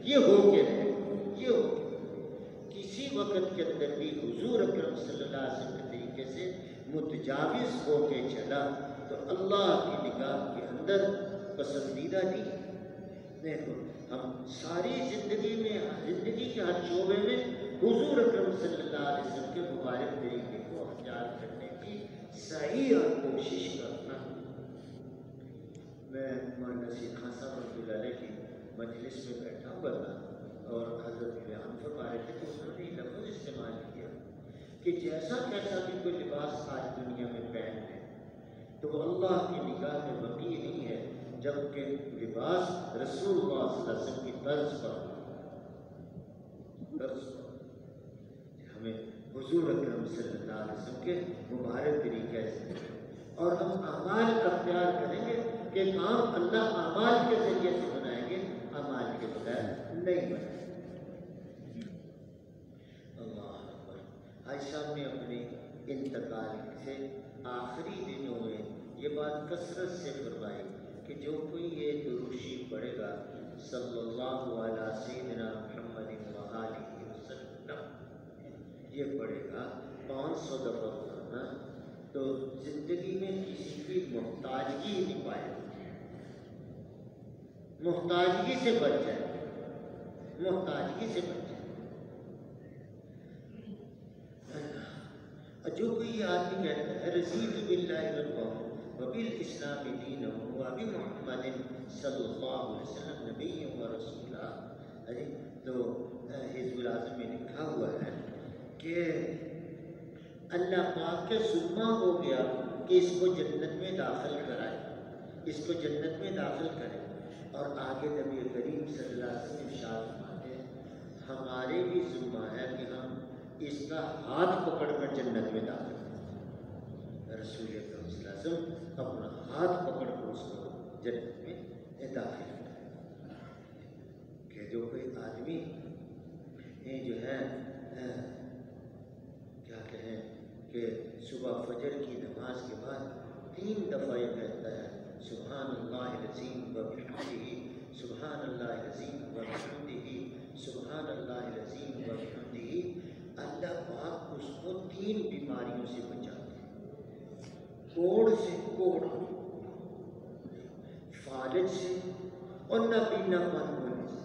یہ ہو کے رہے، یہ ہو کے کسی وقت کے اندر بھی حضور اکرم صلی اللہ علیہ وسلم کے طریقے سے متجاوز ہو کے چلا تو اللہ کی نگاہ کے اندر پسندیدہ نہیں. دیکھو ہم ساری زندگی میں، زندگی کے ہر شعبے میں حضور اکرم صلی اللہ علیہ وسلم کے مبارک طریقے کو اختیار کرنے کی صحیح اور کوشش کرنا. میں مولانا سید خان صاحب رحمۃ اللہ علیہ کی مجلس میں بیٹھا ہوا تھا اور حضرت بیان فرما رہے تھے کہ انہوں نے یہ لفظ استعمال کیا کہ جیسا کیسا بھی کوئی لباس آج دنیا میں پہن لے تو وہ اللہ کی نگاہ میں وقوع نہیں ہے جبکہ لباس رسول اللہ صلی اللہ علیہ وسلم کی طرز پر ہمیں حضور اکرم صلی اللہ علیہ وسلم کے مبارک طریقے سے اور ہم اعمال اختیار کریں گے کہ کام اللہ اعمال کے ذریعے سے بنائیں گے، اعمال کے بغیر نہیں بنائیں گے. اللہ اکبر. آج صاحب نے اپنی انتقال سے آخری دنوں میں یہ بات کثرت سے فرمائی کہ جو کوئی یہ دروشی پڑھے گا صلی اللہ علیہ سیدنا محمد وآلہ وسلم، یہ پڑھے گا 500 دفعہ پڑھنا، تو زندگی میں کسی کی محتاجگی نہیں پائے گا، محتاجگی سے بچ جائے، محتاجگی سے بچ جائے۔ جو کوئی آدمی کہتا ہے رضیت باللہ ربا وبالاسلام دینا وبمحمد صلی اللہ علیہ وسلم نبی و رسولہ، تو حزب العظم میں لکھا ہوا ہے کہ اللہ پاک کے ذمہ ہو گیا کہ اس کو جنت میں داخل کرائے، اس کو جنت میں داخل کرے۔ اور آگے نبی کریم صلی اللہ علیہ وسلم ارشاد فرماتے ہیں ہمارے بھی ذمہ ہے کہ ہم اس کا ہاتھ پکڑ کر جنت میں داخل کریں۔ رسول اکرم صلی اللہ علیہ وسلم اپنا ہاتھ پکڑ کر اس کو جنت میں داخل کریں کہ جو کوئی آدمی جو ہے کیا کہیں کہ صبح فجر کی نماز کے بعد 3 دفعہ یہ کہتا ہے سبحان اللہ العظیم وبحمدہ، سبحان اللہ العظیم وبحمدہ، سبحان اللہ العظیم وبحمدہ، اللہ پاک اس کو 3 بیماریوں سے بچاتے ہیں، کوڑ سے، کوڑ، فالج سے اور نابینا پن ہونے سے۔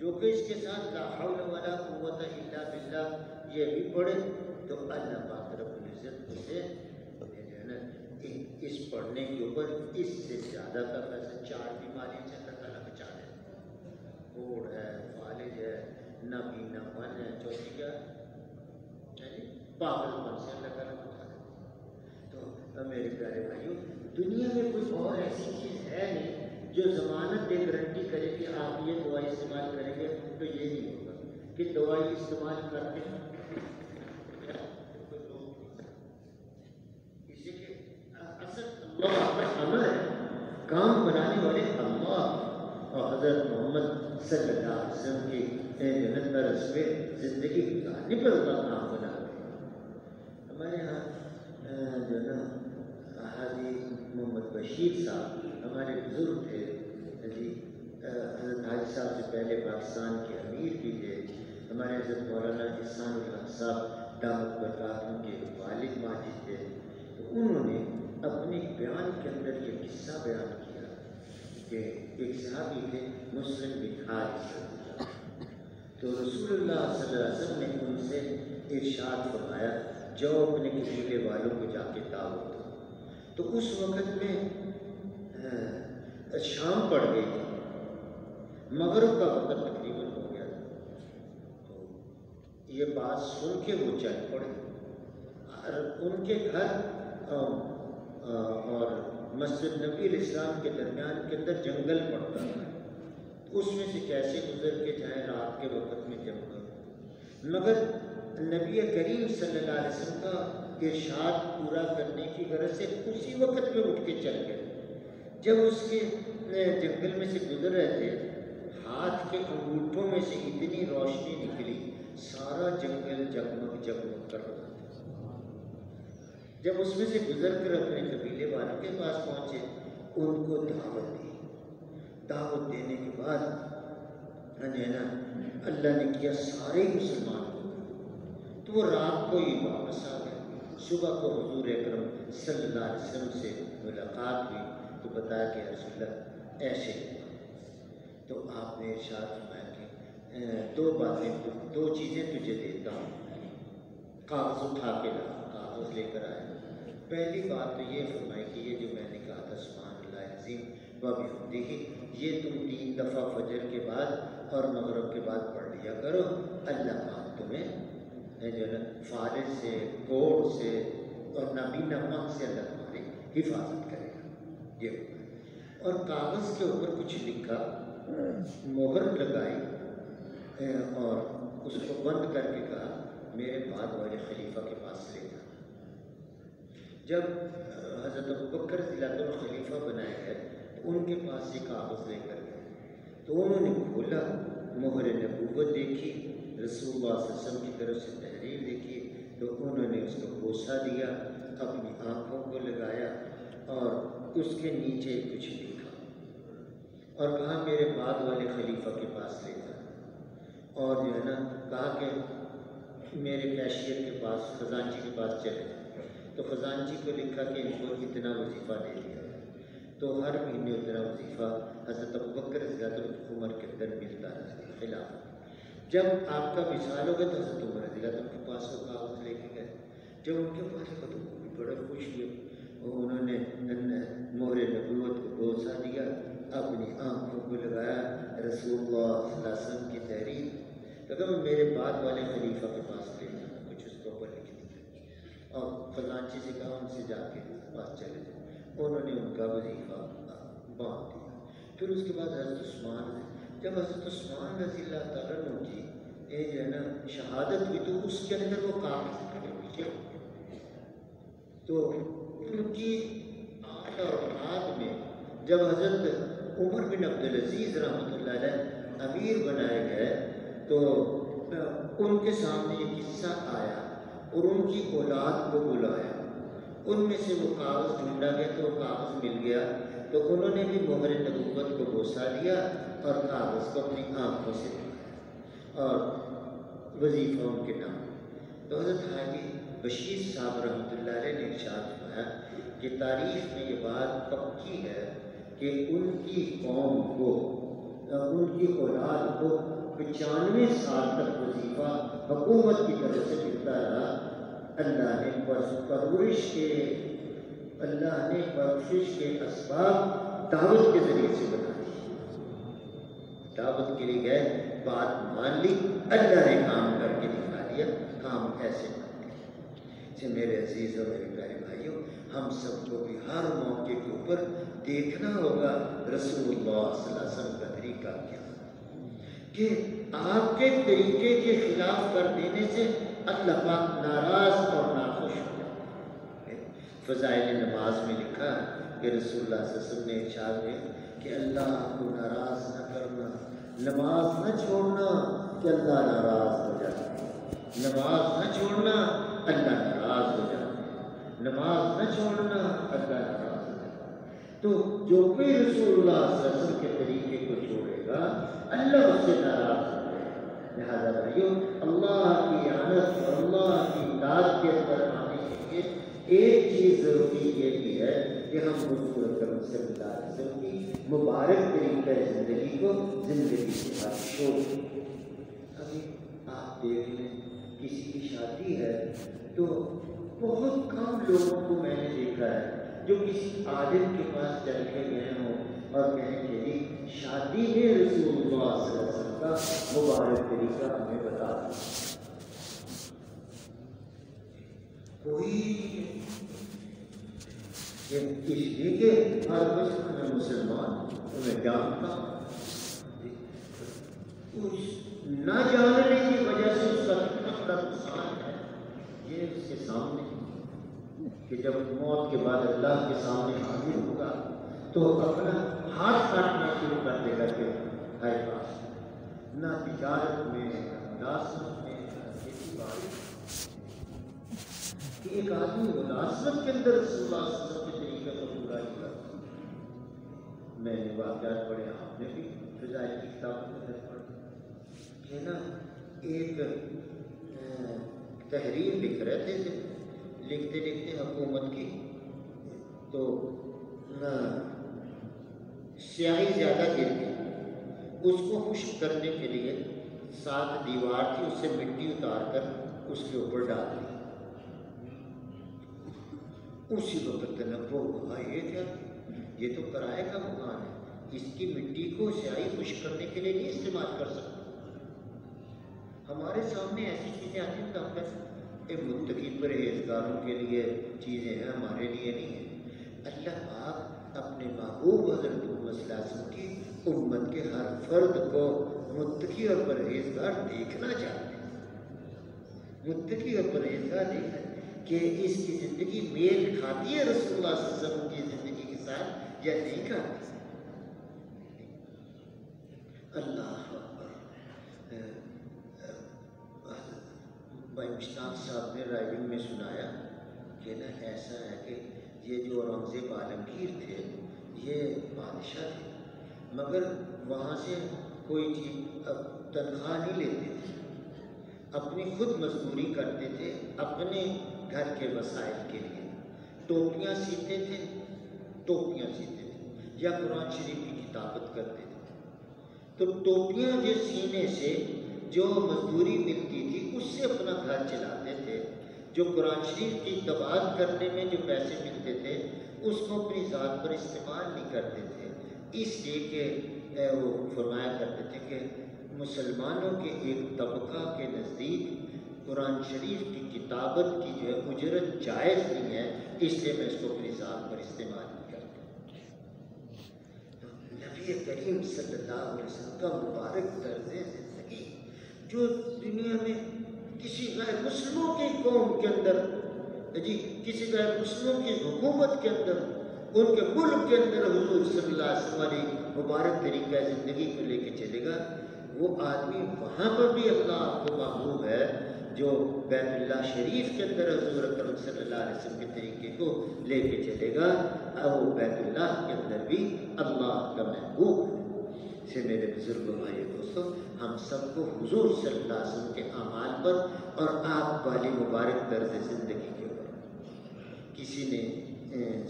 جو کہ اس کے ساتھ لا حول ولا قوت الا باللہ یہ بھی پڑھے تو اللہ پاک رب العزت اسے اس پڑھنے کے اوپر اس سے زیادہ کا فیصلہ 4 بیماریوں سے اللہ تعالیٰ بچا دے، کوڑ ہے، فالج ہے، نابینا پن ہے، چوتھی کیا پاگل پن سے اللہ تعالیٰ بچا دے۔ تو میرے پیارے بھائیوں، دنیا میں کوئی اور ایسی چیز ہے نہیں جو ضمانت دے گارنٹی کرے کہ آپ یہ دوائی استعمال کریں گے تو یہ نہیں ہوگا کہ دوائی استعمال کرتے ہیں اسی کے اصل اللہ کا عمل ہے، کام بنانے والے اللہ اور حضرت محمد صلی اللہ علیہ وسلم کی جنت پر اس پہ زندگی گزارنے پر اللہ کام بنا رہے۔ ہمارے یہاں جو نا حاجی محمد بشیر صاحب ہمارے بزرگ تھے جی، حضرت حاجی صاحب سے پہلے پاکستان کے امیر بھی تھے، ہمارے حضرت مولانا احسان الحق صاحب دعوت برکات کے والد ماجد تھے، تو انہوں نے اپنے بیان کے اندر یہ قصہ بیان کیا کہ ایک صحابی تھے مسلم بن حارث، تو رسول اللہ صلی اللہ علیہ وسلم نے ان سے ارشاد فرمایا جاؤ اپنے قبیلے والوں کو جا کے دعوت دو۔ تو اس وقت میں شام پڑ گئی تھی، مغرب کا وقت تقریباً ہو گیا تھا، تو یہ بات سن کے وہ چل پڑے اور ان کے گھر اور مسجد نبی علیہ السلام کے درمیان کے اندر جنگل پڑتا ہے، اس میں سے کیسے گزر کے جائیں رات کے وقت میں جنگل، مگر نبی کریم صلی اللہ علیہ وسلم کا ارشاد پورا کرنے کی غرض سے اسی وقت میں اٹھ کے چل گئے۔ جب اس کے جنگل میں سے گزر رہے تھے، ہاتھ کے انگوٹھوں میں سے اتنی روشنی نکلی سارا جنگل جگمگ جگمگ کر رہا تھا۔ جب اس میں سے گزر کر اپنے قبیلے والوں کے پاس پہنچے، ان کو دعوت دی، دعوت دینے کے بعد اللہ نے کیا سارے مسلمان ہو، تو وہ رات کو ہی واپس آ گئے۔ صبح کو حضور اکرم صلی اللہ علیہ وسلم سے ملاقات ہوئی تو بتایا کہ رسول اللہ ایسے ہوا، تو آپ نے ارشاد فرمایا کہ 2 باتیں، 2 چیزیں تجھے دیتا ہوں، کاغذ اٹھا کے لا، کاغذ لے کر آئے۔ پہلی بات تو یہ فرمائی کہ یہ جو میں نے کہا تھا سبحان اللہ عظیم وبحمدہ، یہ تم 3 دفعہ فجر کے بعد اور مغرب کے بعد پڑھ لیا کرو، اللہ پاک تمہیں جو ہے فالج سے، کوڑ سے اور نابینا پن سے اللہ تمہاری حفاظت کرے گا۔ یہ اور کاغذ کے اوپر کچھ لکھا، مہر لگائی اور اس کو بند کر کے کہا میرے بعد والے خلیفہ کے پاس لے جا۔ جب حضرت ابوبکر رضی اللہ عنہ خلیفہ بنائے گئے تو ان کے پاس یہ کاغذ لے کر گئے، تو انہوں نے کھولا، مہر نبوت دیکھی، رسول اللہ صلی اللہ علیہ وسلم کی طرف سے تحریر دیکھی، تو انہوں نے اس کو بوسہ دیا، اپنی آنکھوں کو لگایا اور اس کے نیچے کچھ لکھا اور کہا میرے بعد والے خلیفہ کے پاس لے جا، اور جو ہے نا کہا کہ میرے کیشیئر کے پاس، خزانچی کے پاس چلے جائیں۔ تو خزانچی کو لکھا کہ ان کو اتنا وظیفہ دے دیا ہے، تو ہر مہینے اتنا وظیفہ حضرت ابوبکر رضی اللہ عنہ عمر کے اندر ملتا رہا خلاف۔ جب آپ کا وصال ہو گیا تو حضرت عمر رضی اللہ عنہ کے پاس وہ کاغذ لے کے گئے، جب ان کے پاس تو وہ بھی بڑا خوش ہوئے، انہوں نے مہر نبوت کو بوسہ دیا، اپنی آنکھوں کو لگایا، رسول اللہ صلی اللہ علیہ وسلم کی تحریر، کہ میرے بعد والے خلیفہ کے پاس لے جانا، کچھ اس کے اوپر لکھ دیا، اور خزانچی سے کہا ان سے جا کے پاس چلے جائیں۔ انہوں نے ان کا وظیفہ باندھ دیا۔ پھر اس کے بعد حضرت عثمان نے، جب حضرت عثمان رضی اللہ تعالیٰ عنہ کی جو ہے نا شہادت ہوئی تو اس کے اندر وہ کاغذ کھڑے پیچھے، تو ان کی آل اور اولاد میں جب حضرت عمر بن عبدالعزیز رحمۃ اللہ علیہ امیر بنائے گئے تو ان کے سامنے یہ قصہ آیا اور ان کی اولاد کو بلایا، ان میں سے وہ کاغذ ڈھونڈا گیا تو وہ کاغذ مل گیا، تو انہوں نے بھی مہر نبوت کو بوسہ دیا اور کاغذ کو اپنی آنکھوں سے لکھا اور وظیفہ ان کے نام۔ تو حضرت حاجی بشیر صاحب رحمۃ اللہ علیہ نے ارشاد فرمایا کہ تاریخ میں یہ بات پکی ہے کہ ان کی قوم کو، ان کی اولاد کو 95 سال تک وظیفہ حکومت کی طرف سے ملتا رہا۔ اللہ نے پرورش کے، اللہ نے بخشش کے اسباب دعوت کے ذریعے سے بنا دی، دعوت کے لیے گئے، بات مان لی، اللہ نے کام کر کے دکھا دیا، کام ایسے بنتے ہیں۔ میرے عزیز اور میرے پیارے بھائیوں، ہم سب کو بھی ہر موقع کے اوپر دیکھنا ہوگا رسول اللہ صلی اللہ علیہ وسلم کا طریقہ کیا، کہ آپ کے طریقے کے خلاف کر دینے سے اللہ پاک ناراض اور ناخوش ہو جائے۔ فضائل نماز میں لکھا کہ رسول اللہ صلی اللہ علیہ وسلم نے ارشاد ہے کہ اللہ کو ناراض نہ کرنا، نماز نہ چھوڑنا کہ اللہ ناراض ہو جائے، نماز نہ چھوڑنا اللہ ناراض ہو جائے، نماز نہ چھوڑنا اللہ ناراض ہو جائے۔ تو جو کوئی رسول اللہ صلی اللہ علیہ وسلم کے طریقے کو چھوڑے گا اللہ اس سے ناراض ہو جائے گا۔ لہٰذا بھائیو، اللہ کی اعنت اور اللہ کی اطاعت کے اندر آنے کے لیے ایک چیز ضروری یہ بھی ہے کہ ہم حضور اکرم صلی اللہ علیہ وسلم کی مبارک طریقہ زندگی کو زندگی کے ساتھ چھوڑیں۔ ابھی آپ دیکھ لیں، کسی کی شادی ہے تو بہت کم لوگوں کو میں نے دیکھا ہے جو کسی عالم کے پاس چل کے گئے ہوں اور کہیں کہ جی شادی میں رسول اللہ صلی اللہ علیہ وسلم کا مبارک طریقہ ہمیں بتا دیں۔ کوئی اس لیے کہ ہر وقت میں مسلمان میں جانتا ہوں، نہ جاننے کی وجہ سے اس کا کتنا بڑا نقصان ہے یہ اس کے سامنے، کہ جب موت کے بعد اللہ کے سامنے حاضر ہوگا تو اپنا ہاتھ کاٹنا شروع کر دے گا کہ ہے پاس نہ تجارت میں، نہ ملازمت میں، نہ کسی بات کہ ایک آدمی ملازمت کے اندر رسول اللہ صلی اللہ علیہ وسلم کے طریقے کو پورا نہیں کرتا۔ میں نے واقعات پڑھے، آپ نے بھی فضائل کی کتابوں میں درج پڑھا کہ نا ایک تحریر لکھ رہے تھے، لکھتے لکھتے حکومت کی تو سیاہی زیادہ گر گئی، اس کو خشک کرنے کے لیے ساتھ دیوار تھی، اس سے مٹی اتار کر اس کے اوپر ڈال دی۔ اسی وقت تنبہ ہوا، یہ کیا، یہ تو کرائے کا مکان ہے، اس کی مٹی کو سیاہی خشک کرنے کے لیے نہیں استعمال کر سکتے۔ ہمارے سامنے ایسی چیزیں آتی ہیں کہاں پر متقی پرہیزگاروں کے لیے چیزیں ہیں، ہمارے لیے نہیں ہیں۔ اللہ پاک اپنے محبوب حضرت محمد صلی اللہ علیہ وسلم کی امت کے ہر فرد کو متقی اور پرہیزگار دیکھنا چاہتے ہیں، متقی اور پرہیزگار دیکھنا کہ اس کی زندگی میل کھاتی ہے رسول اللہ صلی اللہ علیہ وسلم کی زندگی کے ساتھ یا نہیں کھاتی۔ اللہ اکبر۔ بھائی شاہ صاحب نے رائڈنگ میں سنایا کہ نا ایسا ہے کہ یہ جو اورنگزیب عالمگیر تھے یہ بادشاہ تھے، مگر وہاں سے کوئی چیز تنخواہ نہیں لیتے تھے، اپنی خود مزدوری کرتے تھے اپنے گھر کے وسائل کے لیے، ٹوپیاں سیتے تھے یا قرآن شریف کی کتابت کرتے تھے۔ تو ٹوپیاں جو سینے سے جو مزدوری ملتی تھی اس سے اپنا گھر چلاتے تھے، جو قرآن شریف کی طباعت کرنے میں جو پیسے ملتے تھے اس کو اپنی ذات پر استعمال نہیں کرتے تھے، اس لیے کہ وہ فرمایا کرتے تھے کہ مسلمانوں کے ایک طبقہ کے نزدیک قرآن شریف کی کتابت کی جو ہے اجرت جائز نہیں ہے، اس لیے میں اس کو اپنی ذات پر استعمال نہیں کرتا۔ نبی کریم صلی اللہ علیہ وسلم کا مبارک طرز زندگی جو دنیا میں کسی غیر مسلموں کی قوم کے اندر کسی غیر مسلموں کی حکومت کے اندر ان کے ملک کے اندر حضور صلی اللہ علیہ وسلم والی مبارک طریقہ زندگی کو لے کے چلے گا، وہ آدمی وہاں پر بھی اللہ کو محبوب ہے جو بیت اللہ شریف کے اندر حضور اکرم صلی اللہ علیہ وسلم کے طریقے کو لے کے چلے گا، اور وہ بیت اللہ کے اندر بھی اللہ کا محبوب ہے۔ سے میرے بزرگوں بھائی دوستوں، ہم سب کو حضور صلی اللہ علیہ وسلم کے اعمال پر اور آپ والی مبارک طرز زندگی کے اوپر۔ کسی نے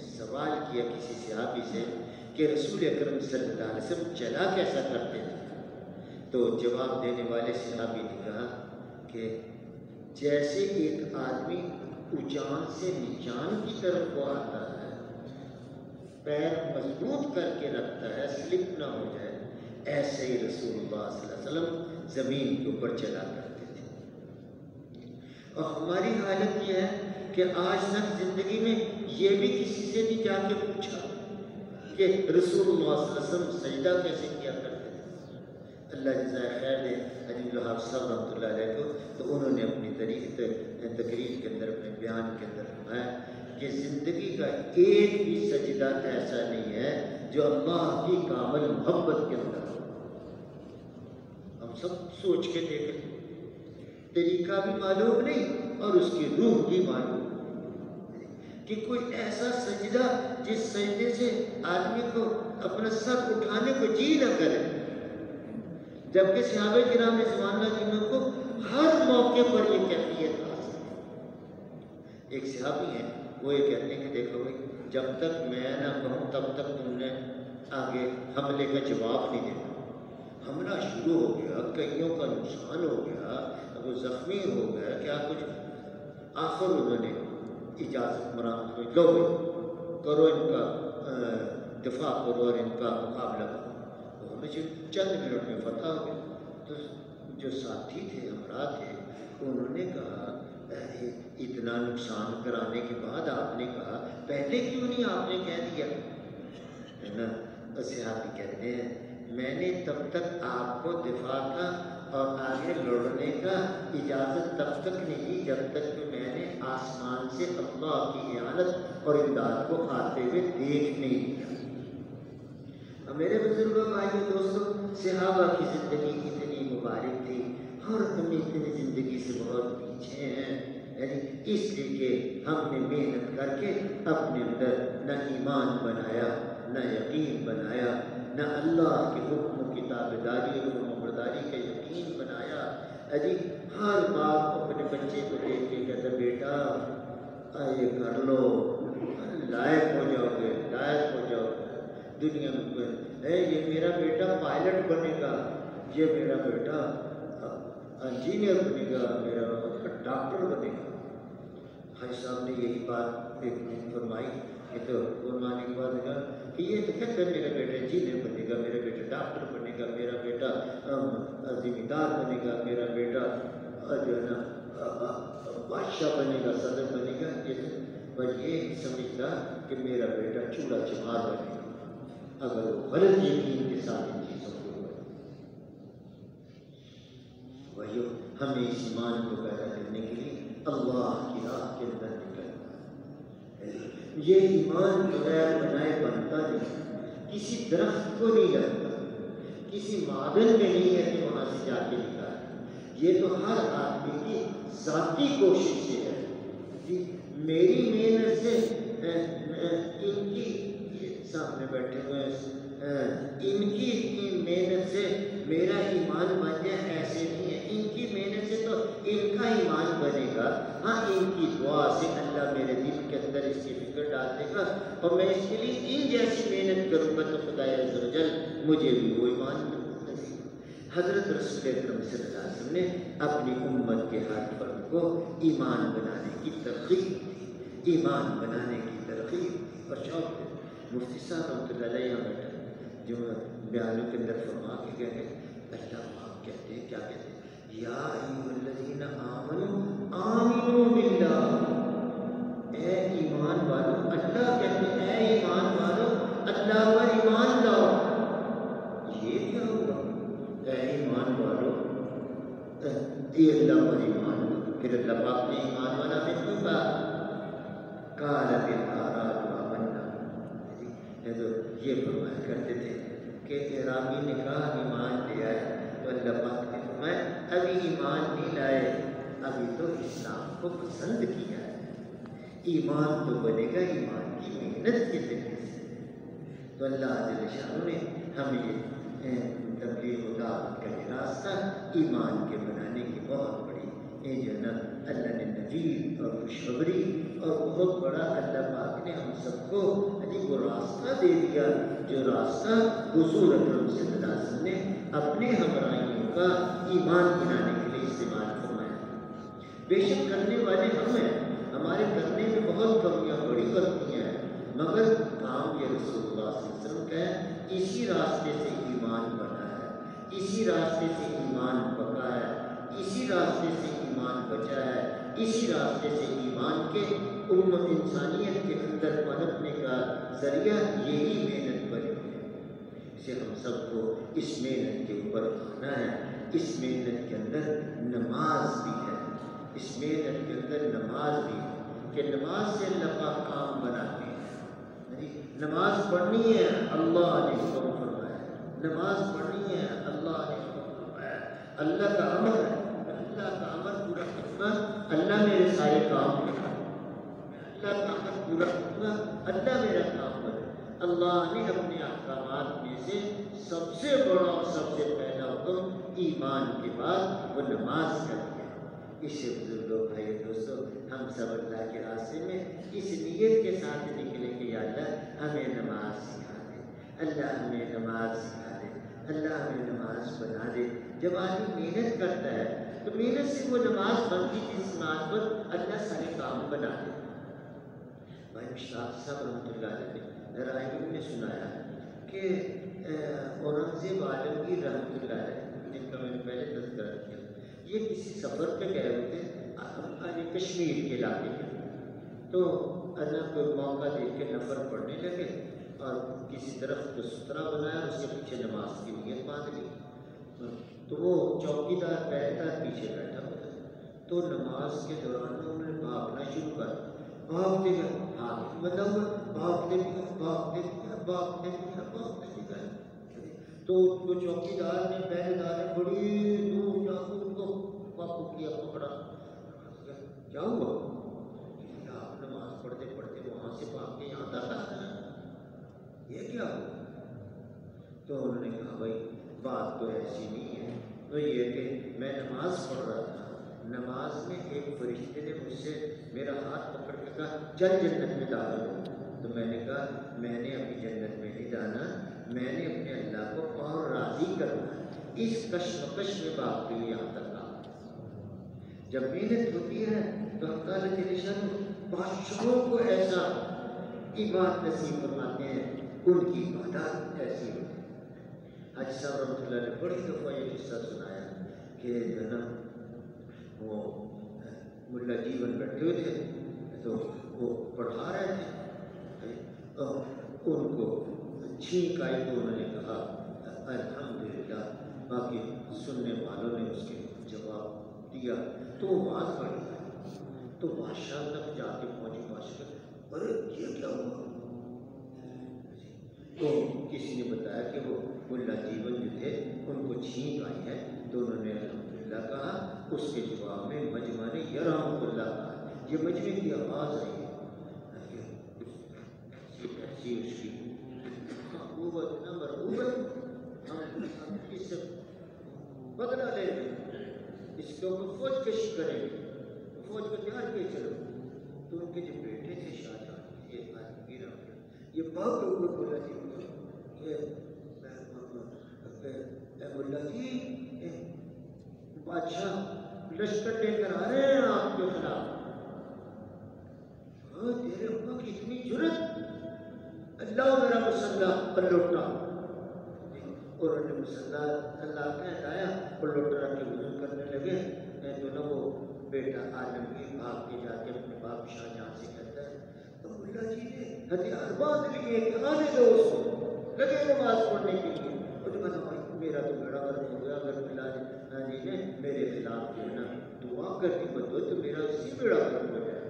سوال کیا کسی صحابی سے کہ رسول اکرم صلی اللہ علیہ وسلم چلا کیسا کرتے تھے، تو جواب دینے والے صحابی نے کہا کہ جیسے ایک آدمی اونچان سے نیچان کی طرف کو آتا ہے، پیر مضبوط کر کے رکھتا ہے سلپ نہ ہو جائے، ایسے ہی رسول اللہ صلی اللہ علیہ وسلم زمین کے اوپر چلا کرتے تھے۔ اور ہماری حالت یہ ہے کہ آج تک زندگی میں یہ بھی کسی سے نہیں جا کے پوچھا کہ رسول اللہ صلی اللہ علیہ وسلم سجدہ کیسے کیا کرتے تھے۔ اللہ جزائے خیر دے عجیب الحق صاحب رحمۃ اللہ علیہ کو، تو انہوں نے اپنی تقریر کے اندر اپنے بیان کے اندر فرمایا کہ زندگی کا ایک بھی سجدہ ایسا نہیں ہے جو اللہ کی کامل محبت کے اندر ہو۔ ہم سب سوچ کے دیکھیں، طریقہ بھی معلوم نہیں اور اس کی روح بھی معلوم کہ کوئی ایسا سجدہ جس سجدے سے آدمی کو اپنا سر اٹھانے کو جی نہ کرے، جبکہ صحابہ کرام رضوان اللہ عنہم کو ہر موقع پر یہ کیفیت حاصل ہے۔ ایک صحابی ہے، وہ یہ کہتے ہیں کہ دیکھو بھائی، جب تک میں نہ کہوں تب تک تم نے آگے حملے کا جواب نہیں دینا۔ حملہ شروع ہو گیا، کئیوں کا نقصان ہو گیا، وہ زخمی ہو گیا، کیا کچھ، آخر انہوں نے اجازت مراد ہوئی، لو بھائی کرو، ان کا دفاع کرو اور ان کا مقابلہ کرو۔ چند منٹ میں فتح ہو گیا۔ تو جو ساتھی تھے، ہمراہ تھے، انہوں نے کہا اتنا نقصان کرانے کے بعد آپ نے کہا پہلے کیوں نہیں آپ نے کہہ دیا ہے نا؟ صحابی کہتے ہیں میں نے تب تک آپ کو دفاع کا اور آگے لڑنے کا اجازت تب تک نہیں دی جب تک کہ میں نے آسمان سے اللہ کی اعانت اور امداد کو آتے ہوئے دیکھ نہیں لیا۔ میرے بزرگوں بھائیوں دوستوں، صحابہ کی زندگی اتنی مبارک تھی اور ہم اتنی زندگی سے بہت پیچھے ہیں، یعنی اس لیے کہ ہم نے محنت کر کے اپنے اندر نہ ایمان بنایا، نہ یقین بنایا، نہ اللہ کے حکم کی تابعداری اور فرمانبرداری کا یقین بنایا۔ ہر باپ اپنے بچے کو دیکھ کے کہتا بیٹا یہ کر لو، لائق ہو جاؤ گے، لائق ہو جاؤ گے دنیا میں، یہ میرا بیٹا پائلٹ بنے گا، یہ میرا بیٹا انجینئر بنے گا، میرا ڈاکٹر بنے گا۔ حاجی صاحب نے یہی بات ایک فرمائی کہ تو فرمانے کے بعد کہا کہ یہ تو کہتے ہیں میرا بیٹا انجینئر بنے گا، میرا بیٹا ڈاکٹر بنے گا، میرا بیٹا ذمہ دار بنے گا، میرا بیٹا جو ہے نا بادشاہ بنے گا، صدر بنے گا، پر یہ سمجھتا کہ میرا بیٹا چولہا چمار بنے گا، اگر وہ غلط یقین کے ساتھ ان چیزوں کو وہی ہمیں اس ایمان کو پیدا کرنے کے لیے اللہ کی راہ کے اندر نکلنا ہے۔ یہ ایمان بغیر بنائے بنتا نہیں، کسی درخت کو نہیں لگتا، کسی معدن میں نہیں ہے کہ وہاں سے جا کے نکالا۔ یہ تو ہر آدمی کی ذاتی کوشش سے ہے جی. میری محنت سے ان کی سامنے بیٹھے ہوئے ان کی محنت سے میرا ایمان بن جائے ایسے نہیں ہے. ان کی محنت سے تو ان کا ایمان بنے گا. ہاں ان کی دعا سے اللہ میرے دل کے اندر اس کی فکر ڈال دے گا اور میں اس کے لیے ان جیسی محنت کروں گا تو خدا عز و جل مجھے بھی وہ ایمان ملے. حضرت رسول اکرم صلی اللہ علیہ وسلم نے اپنی امت کے ہر فرد کو ایمان بنانے کی ترغیب دی، ایمان بنانے کی ترغیب اور شوق دی. مفتی صاحب رحمۃ اللہ علیہ یہاں بیٹھے جو بیانوں کے اندر فرما کے گئے ہیں، اللہ پاک کہتے ہیں، کیا کہتے ہیں، یا ایھا الذین آمنوا آمنوا باللہ، اے ایمان والو. اللہ کہتے ہیں اے ایمان والو اللہ پر ایمان لاؤ. یہ کیا ہوا؟ اے ایمان والو یہ اللہ پر ایمان لاؤ. پھر اللہ پاک نے ایمان والا میں کیوں کہا؟ قالت الاعراب آمنا. یہ فرمایا کرتے تھے کہ اعرابی نے کہا ایمان لے آئے تو اللہ پاک نے فرمایا ابھی ایمان نہیں لائے، ابھی تو اسلام کو پسند کیا ہے. ایمان تو بنے گا ایمان کی محنت کے ذریعے سے. تو اللہ جل شانہ نے ہمیں یہ تبلیغ و دعوت کا یہ راستہ ایمان کے بنانے کی بہت بڑی جو نا اللہ نے نذیر اور خوشخبری اور بہت بڑا اللہ پاک نے ہم سب کو وہ راستہ دے دیا جو راستہ حضور اکرم صلی اللہ علیہ وسلم نے اپنے ہمراہیوں کا ایمان بنانے کے لیے استعمال فرمایا. بے شک کرنے والے ہم ہیں، ہمارے کرنے میں بہت کمیاں بڑی غلطیاں ہیں، مگر کام یہ رسول اللہ صلی اللہ علیہ وسلم کا ہے. اسی راستے سے ایمان بنا ہے، اسی راستے سے ایمان پکا ہے، اسی راستے سے ایمان بچا ہے، اسی راستے سے ایمان کے امت انسانیت کے اندر پنپنے کا ذریعہ یہی محنت بنی ہے. اسے ہم سب کو اس محنت کے اوپر آنا ہے. اس محنت کے اندر نماز بھی ہے، اس محنت کے اندر نماز بھی ہے کہ نماز سے اللہ پاک کام بناتے ہیں. نماز پڑھنی ہے اللہ نے حکم فرمایا، نماز پڑھنی ہے اللہ نے حکم فرمایا. اللہ کا امر ہے، اللہ کا امر پورا کرنا اللہ میرے سارے کام کرا. اللہ کا امر پورا کرنا اللہ میرا کام کرے. اللہ نے اپنے احکامات میں سے سب سے بڑا اور سب سے پہلا حکم ایمان کے بعد وہ نماز کا دیا. اس سے بزرگوں بھائی دوستوں ہم سب اللہ کے راستے میں اس نیت کے ساتھ نکلیں کہ یا اللہ ہمیں نماز سکھا دے، اللہ ہمیں نماز سکھا دے، اللہ ہمیں نماز بنا دے. جب آدمی محنت کرتا ہے تو محنت سے وہ نماز بنتی جس نماز پر اللہ سارے کام بنا دے. بھائی مشتاق صاحب رحمۃ اللہ علیہ رائے نے سنایا کہ اورنگزیب عالمگیر رحمۃ اللہ علیہ جن کا میں نے پہلے تذکرہ کیا، یہ کسی سفر پہ گئے ہوئے تھے کشمیر کے علاقے میں. تو اللہ کو موقع دیکھ کے نفر پڑھنے لگے اور کسی طرف کو سترا بنایا، اس کے پیچھے نماز کی نیت باندھ لی. تو وہ چوکیدار پہرےدار پیچھے بیٹھا ہوا تھا. تو نماز کے دوران انہوں نے بھاگنا شروع کر دیا. بھاگتے گئے، مطلب بھاگتے بھاگتے گئے. تو چوکیدار نے پہرےدار نے بڑی دور جا کے ان کو واپو کیا، پکڑا. کیا ہوا؟ آپ نماز پڑھتے پڑھتے وہاں سے بھاگ کے یہاں تک آ گئے، یہ کیا ہوا؟ تو انہوں نے کہا بھائی بات تو ایسی نہیں ہے. تو یہ کہ میں نماز پڑھ رہا تھا، نماز میں ایک فرشتے نے مجھ سے میرا ہاتھ پکڑ کے کہا چل جنت میں داخل ہو. تو میں نے کہا میں نے ابھی جنت میں نہیں جانا، میں نے اپنے اللہ کو اور راضی کرنا. اس کشمکش میں بھاگتے ہوئے یہاں تک آ. جب محنت ہوتی ہے تو ہم تعالیٰ کے نشان بادشاہوں کو ایسا ایمان نصیب فرماتے ہیں، ان کی عبادات ایسی ہوتی ہے. حاجی صاحب رحمۃ اللہ نے بڑی دفعہ یہ قصہ سنایا کہ جو نا وہ ملا جیون بیٹھے ہوئے تھے تو وہ پڑھا رہے تھے، ان کو چھینک آئی تو انہوں نے کہا الحمدللہ. باقی سننے والوں نے اس کے جواب دیا تو وہ بات پڑھی تو بادشاہ تک جا کے پہنچی. بادشاہ ارے یہ کیا ہوا؟ تو کسی نے بتایا کہ وہ ملا جیون جو تھے ان کو چھینک آئی ہے تو انہوں نے الحمدللہ اللہ کہا، اس کے جواب میں مجمع نے یرحمک اللہ کہا۔ یہ مجمع کی آواز آئی ہے، ایسی اس کی محبوبت نہ مرغوبت، ہم اس سے بدلہ لے لیں، اس کے اوپر فوج کشی کریں گے، فوج کو تیار کیے چلو۔ تو ان کے جو بیٹے تھے شاہجہاں، یہ آدمی یہ باپ کے اوپر بولا جی، یہ ملا جی بادشاہ لشکر لے کر آ رہے ہیں آپ کے خلاف۔ تیرے ابا کی اتنی جرت، اللہ میرا مسلح پر لوٹا، اور انہوں نے مسلح اللہ کا ہٹایا اور لوٹ رکھ کے وضو کرنے لگے۔ دونوں وہ بیٹا عالمگیر بھاگ کے جا کے اپنے باپ شاہجہاں سے کہتا ہے، تو ملا جی نے ہتھیار باندھ لیے کہ آنے دو اس کو، لگے نماز پڑھنے کے لیے۔ اور جو کہا میرا تو بڑا غلط ہو گیا، اگر ملا جی نے میرے خلاف جو ہے نا دعا کر دی بدو تو میرا اسی بیڑا غلط ہو جائے گا۔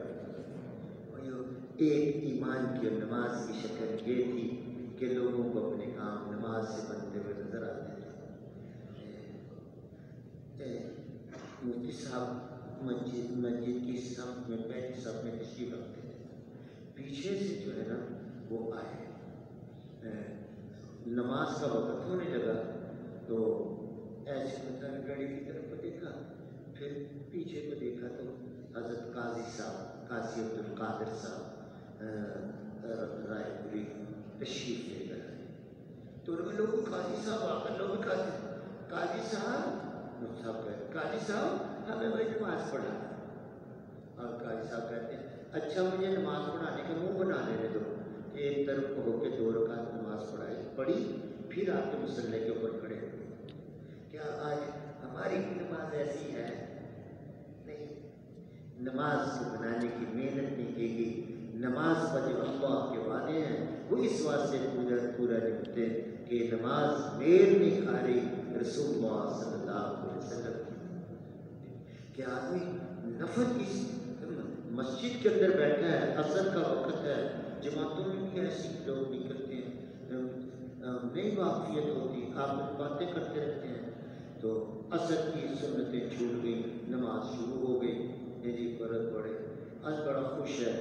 ایک ایمان کی نماز کی شکل یہ تھی کہ لوگوں کو اپنے کام نماز سے بنتے ہوئے نظر آتے تھے۔ مفتی صاحب مسجد کی صف میں پہلی صف میں تشریف رکھتے تھے، پیچھے سے جو ہے نا وہ آئے، نماز کا وقت ہونے لگا تو ایسے مطلب گھڑی کی طرف کو دیکھا، پھر پیچھے کو دیکھا تو حضرت قاضی صاحب قاضی عبدالقادر صاحب رائے پوری تشریف لے کر آئے۔ تو لوگ قاضی صاحب آ کر لوگ قاضی صاحب ہمیں بھائی نماز پڑھا۔ اور قاضی صاحب کہتے ہیں اچھا مجھے نماز پڑھانے کا منہ بنا لینے دو۔ ایک طرف کو ہو کے 2 رکعت نماز پڑھی، پھر آپ کے مسلح کے اوپر کھڑے ہوئے۔ کیا آج ہماری نماز ایسی ہے؟ نہیں، نماز کو بنانے کی محنت نہیں کی گئی۔ نماز پر جو اللہ کے وعدے ہیں وہ اس واسطے پورا نہیں ہوتے کہ نماز میل نہیں کھا رہی رسول اللہ صلی اللہ علیہ وسلم کی۔ کہ آدمی نفل کی مسجد کے اندر بیٹھا ہے، عصر کا وقت ہے، جماعتوں میں بھی ایسی لوگ نکلتے ہیں، نہیں واقفیت ہوتی، آپ باتیں کرتے رہتے ہیں، تو عصر کی سنتیں چھوٹ گئی، نماز شروع ہو گئی، جی فرض پڑے۔ آج بڑا خوش ہے،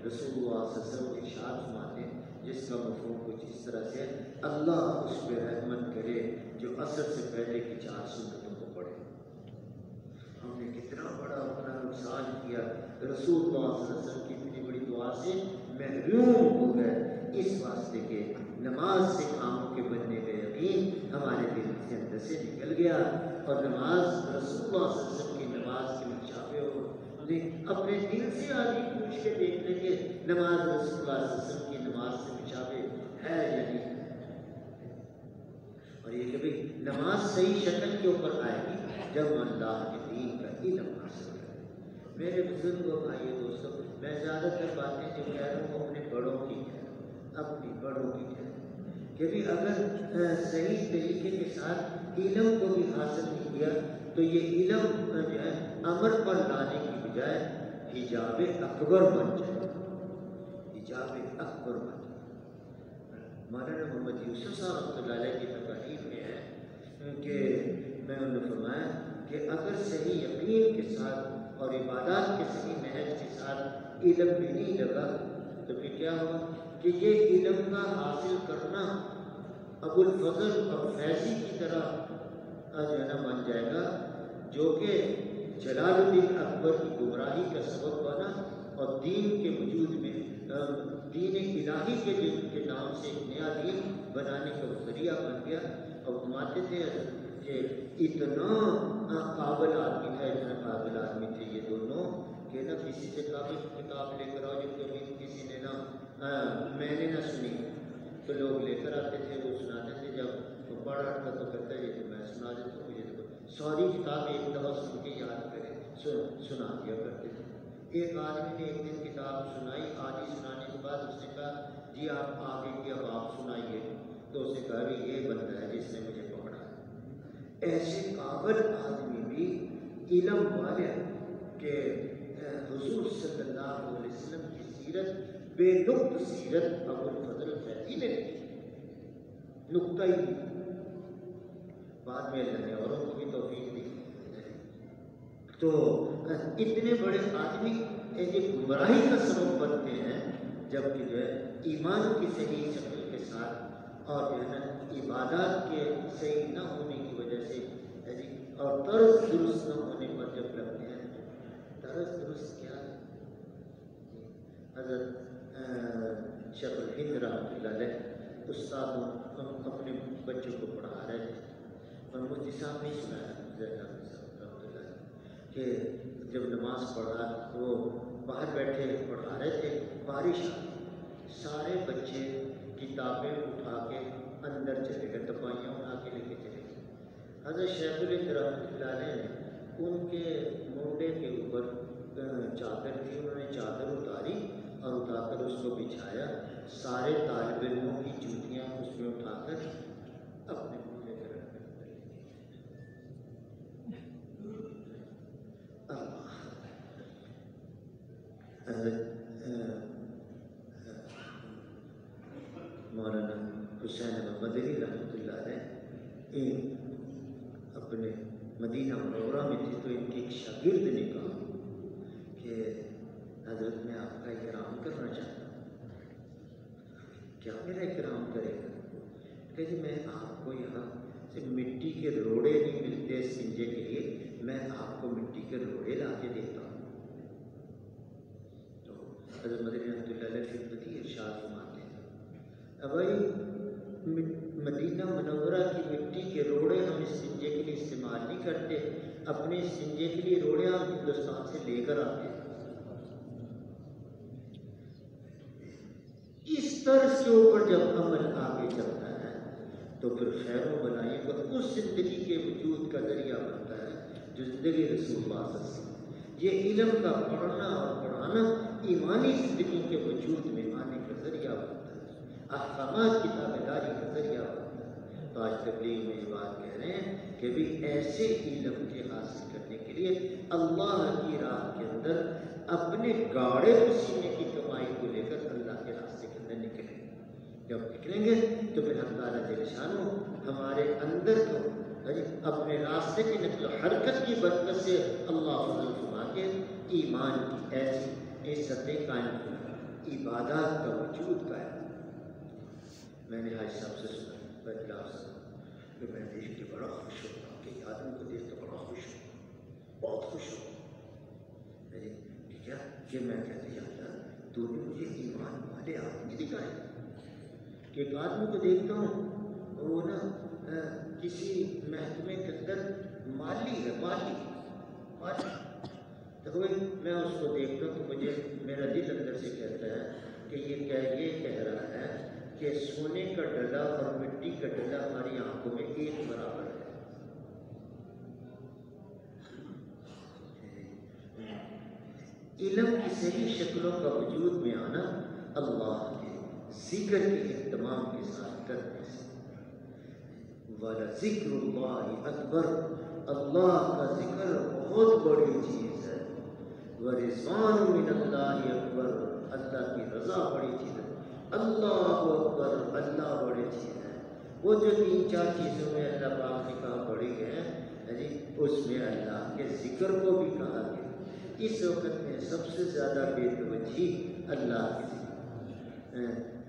رسول اللہ صلی اللہ علیہ وسلم ارشاد فرماتے ہیں جس کا مفہوم کچھ اس طرح سے اللہ اس پہ رحمت کرے جو عصر سے پہلے کی 4 سنتوں کو پڑھے۔ ہم نے کتنا بڑا اپنا نقصان کیا، رسول اللہ صلی اللہ علیہ وسلم کی اتنی بڑی دعا سے محروم ہو گئے، اس واسطے کہ نماز سے کاموں کے بننے کا یقین ہمارے دل کے اندر سے نکل گیا، اور نماز رسول اللہ صلی اللہ علیہ وسلم کی نماز کے مشابہ ہو۔ اپنے دل سے آدمی پوچھ کے دیکھ لیں کہ نماز رسول اللہ صلی اللہ علیہ وسلم کی نماز سے مشابہ ہے یا نہیں۔ اور یہ کہ بھئی نماز صحیح شکل کے اوپر آئے گی جب اللہ کے دین کا علم حاصل کرے۔ میرے بزرگوں بھائیوں دوستوں، میں زیادہ تر باتیں جو کہہ رہا ہوں اپنے بڑوں کی کہہ رہا ہوں، اپنی بڑوں کی کہہ رہا ہوں، کہ بھی اگر صحیح طریقے کے ساتھ علم کو بھی حاصل نہیں کیا تو یہ علم جو ہے عمل پر لانے کی بجائے حجاب اکبر بن جائے، حجاب اکبر بن جائے۔ مولانا محمد یوسف صاحب رحمۃ اللہ علیہ کی تقاریر میں ہے کہ میں انہوں نے فرمایا کہ اگر صحیح یقین کے ساتھ اور عبادات کے صحیح محض کے ساتھ علم بھی نہیں لگا تو پھر کیا ہوگا کہ یہ علم کا حاصل کرنا ابو الفضل اور فیضی کی طرح جو ہے نا بن جائے گا، جو کہ جلال الدین اکبر کی گمراہی کا سبب بنا اور دین کے وجود میں دین الہی کے نام سے ایک نیا دین بنانے کا ذریعہ بن گیا۔ اور فرماتے تھے کہ اتنا قابل آدمی تھا، اتنا قابل آدمی تھے یہ دونوں کہ نہ کسی سے کتاب لے کر آؤ جب کبھی کسی نے نہ میں نے نہ سنی تو لوگ لے کر آتے تھے، وہ سناتے تھے، جب وہ پڑھ رہا تھا تو کہتا ہے یہ تو میں سنا دیتا ہوں، مجھے تو ساری کتاب ایک دفعہ سن کے یاد کرے سنا دیا کرتے تھے۔ ایک آدمی نے ایک دن کتاب سنائی، آدھی سنانے کے بعد اس نے کہا جی آپ آگے کی اب آپ سنائیے، تو اس نے کہا یہ بندہ ہے جس نے مجھے پکڑا ہے۔ ایسے قابل آدمی بھی علم والے کہ حضور صلی اللہ علیہ وسلم کی سیرت بے نقط سیرت ابو الفضل فیضی نے لکھی، نقطہ ہی بعد میں اللہ نے اوروں کو بھی توفیق دی۔ تو اتنے بڑے آدمی ایک گمراہی کا سبب بنتے ہیں، جبکہ جو ہے ایمان کی صحیح شکل کے ساتھ اور جو ہے نا عبادات کے صحیح نہ ہونے کی وجہ سے اور طرز درست نہ ہونے پر جب لگتے ہیں، طرز درست کیا ہے؟ حضرت شیخ الہند رحمۃ اللہ علیہ استاد اپنے بچوں کو پڑھا رہے تھے، اور مفتی صاحب نے سنایا رحمۃ اللہ علیہ کہ جب نماز پڑھا وہ باہر بیٹھے پڑھا رہے تھے، بارش سارے بچے کتابیں اٹھا کے اندر چلے گئے، دبائیاں اٹھا کے لے کے چلے گئے۔ حضرت شیخ الہند رحمۃ اللہ علیہ نے ان کے موڈے کے اوپر چادر تھی، انہوں نے چادر اتاری اور اٹھا کر اس کو بچھایا، سارے طالب علموں کی جوتیاں اس میں اٹھا کر اپنے موڈے پہ رکھ کر مولانا حسین احمد مدنی رحمۃ اللہ علیہ اپنے مدینہ منورہ میں تھے، تو ان کے ایک شاگرد نے کہا کہ حضرت میں آپ کا اکرام کرنا چاہتا ہوں۔ کیا میرا اکرام کرے گا؟ کہ جی میں آپ کو یہاں سے مٹی کے روڑے نہیں ملتے استنجے کے لیے، میں آپ کو مٹی کے روڑے لا کے دیتا ہوں۔ تو حضرت مدنی رحمۃ اللہ علیہ خدمتی ارشاد فرماتے ہیں، اب بھائی مدینہ منورہ کی مٹی کے روڑے ہم استنجے کے لیے استعمال نہیں کرتے، اپنے استنجے کے لیے روڑے ہم ہندوستان سے لے کر آتے ہیں۔ اس طرز کے اوپر جب عمل آگے چلتا ہے تو پھر خیر و بھلائی کا اس زندگی کے وجود کا ذریعہ بنتا ہے جو زندگی رسول اللہ صلی اللہ علیہ وسلم۔ یہ علم کا پڑھنا اور پڑھانا ایمانی زندگی کے وجود میں آنے کا ذریعہ بنتا ہے، احکامات کی تابع داری کا ذریعہ بنتا ہے۔ تو آج تبلیغ میں یہ بات کہہ رہے ہیں کہ بھی ایسے علم کے حاصل کرنے کے لیے اللہ کی راہ کے اندر اپنے گاڑے پسینے کی کمائی کو لے کر اللہ کے راستے کے اندر نکلیں۔ جب نکلیں گے تو پھر اللہ تعالیٰ جل شانہ ہمارے اندر کو اپنے راستے کی نقل و حرکت کی برکت سے اللہ فضل فرما کے ایمان کی ایسی عزتیں قائم کی، عبادات کا وجود قائم۔ میں نے حاج صاحب سے سنا پہلا کہ میں دیکھ کے بڑا خوش ہوتا کہ آدمی کو دیکھ کے بڑا خوش ہوں، بہت خوش ہوں۔ کیا کہ میں کہتے جاتا تو نے مجھے ایمان والے آدمی دکھائے کہ ایک آدمی کو دیکھتا ہوں وہ نا کسی محکمے کے اندر مالی ہے، مالی تو میں اس کو دیکھتا ہوں تو مجھے میرا دل اندر سے کہتا ہے کہ یہ کہہ رہا ہے کہ سونے کا ڈلا اور مٹی کا ڈلا ہماری آنکھوں میں ایک برابر ہے۔ علم کی صحیح شکلوں کا وجود میں آنا اللہ کے ذکر کے اہتمام کے ساتھ کرنے سے۔ وَلَذِكْرُ اللَّهِ أَكْبَرُ، اللہ کا ذکر بہت بڑی چیز ہے۔ وَرِضْوَانُ مِنَ اللَّهِ أَكْبَرُ، اللہ کی رضا بڑی چیز ہے۔ اللہ اکبر، اللہ بڑی چیز ہے۔ وہ جو 3-4 چیزوں میں اللہ پاک نے کہا بڑی ہے، اس میں اللہ کے ذکر کو بھی کہا گیا۔ اس وقت میں سب سے زیادہ بے توجہی اللہ کے ذکر۔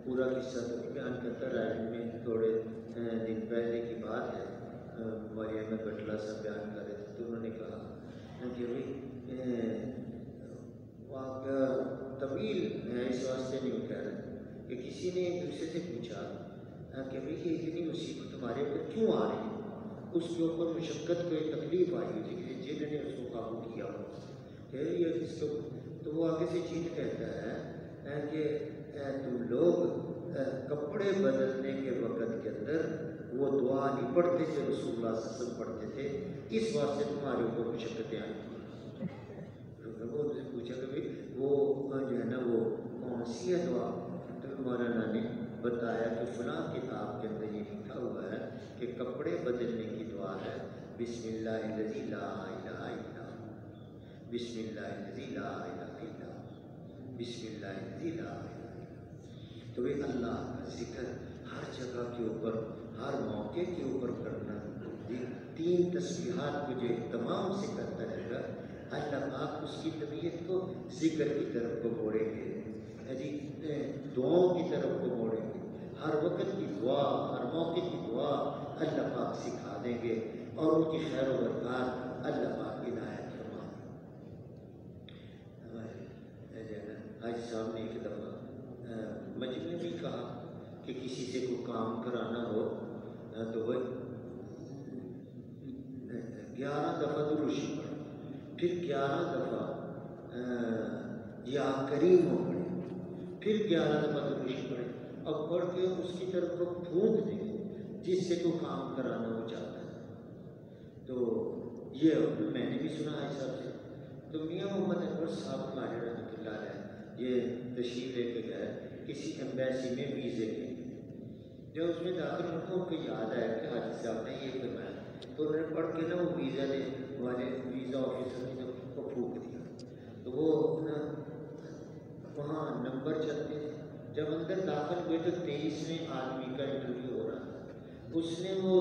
پورا قصہ تو نہیں بیان کرتا، رائے میں تھوڑے دن پہلے کی بات ہے، مریم میں بٹلا سا بیان کر رہے تھے تو انہوں نے کہا کہ بھائی واقعہ طویل ہے، اس واسطے نہیں کہہ رہے کہ کسی نے ایک دوسرے سے پوچھا کہ بھائی یہ اتنی مصیبت تمہارے اوپر کیوں آ رہی ہے؟ اس کے اوپر مشقت کوئی تکلیف آئی ہوئی تھی، کسی جن نے اس کو قابو کیا ہو یہ اس کو، تو وہ آگے سے چیز کہتا ہے کہ تم لوگ کپڑے بدلنے کے وقت کے اندر وہ دعا نہیں پڑھتے جو رسول اللہ صلی اللہ علیہ وسلم پڑھتے تھے، اس واسطے تمہارے اوپر مشقتیں آئیں۔ وہ سے پوچھا کہ بھائی وہ جو ہے نا وہ کون سی ہے دعا؟ تو مولانا نے بتایا کہ فلاں کتاب کے اندر یہ لکھا ہوا ہے کہ کپڑے بدلنے کی دعا ہے بسم اللہ الذی لا الہ الا بسم اللہ الذی لا الہ الا بسم اللہ الذی لا الہ الا۔ تو یہ اللہ کا ذکر ہر جگہ کے اوپر، ہر موقع کے اوپر کرنا، 3 تسبیحات کو جو اہتمام سے کرتا رہے گا اللہ پاک اس کی طبیعت کو ذکر کی طرف کو موڑیں گے، جی دعاؤں کی طرف کو موڑیں گے، ہر وقت کی دعا، ہر موقع کی دعا اللہ پاک سکھا دیں گے، اور ان کی خیر و برکات اللہ پاک عنایت فرما دیں۔ آج صاحب نے ایک دفعہ مجمع بھی کہا کہ کسی سے کوئی کام کرانا ہو تو وہ 11 دفعہ درود شریف پڑھے، پھر 11 دفعہ یا کریم ہو پڑھے، پھر 11 دفعہ درود شریف پڑھے، اور پڑھ کے اس کی طرف کو پھونک دے جس سے کوئی کام کرانا ہو چاہتا ہے۔ تو یہ میں نے بھی سنا ہے صاحب سے۔ تو میاں محمد انور صاحب ہمارے رحمۃ اللہ علیہ یہ تشریف لے کے گئے کسی ایمبیسی میں ویزے کے، جب اس میں داخل ان کو یاد آیا کہ حاجی صاحب نے یہ کرنا ہے، تو انہوں نے پڑھ کے نا وہ ویزا نے والے ویزا آفیسر نے جب وہ پھونک دیا، تو وہ وہاں نمبر چلتے تھے، جب اندر داخل ہوئے تو 23ویں آدمی کا انٹرویو ہو رہا تھا، اس نے وہ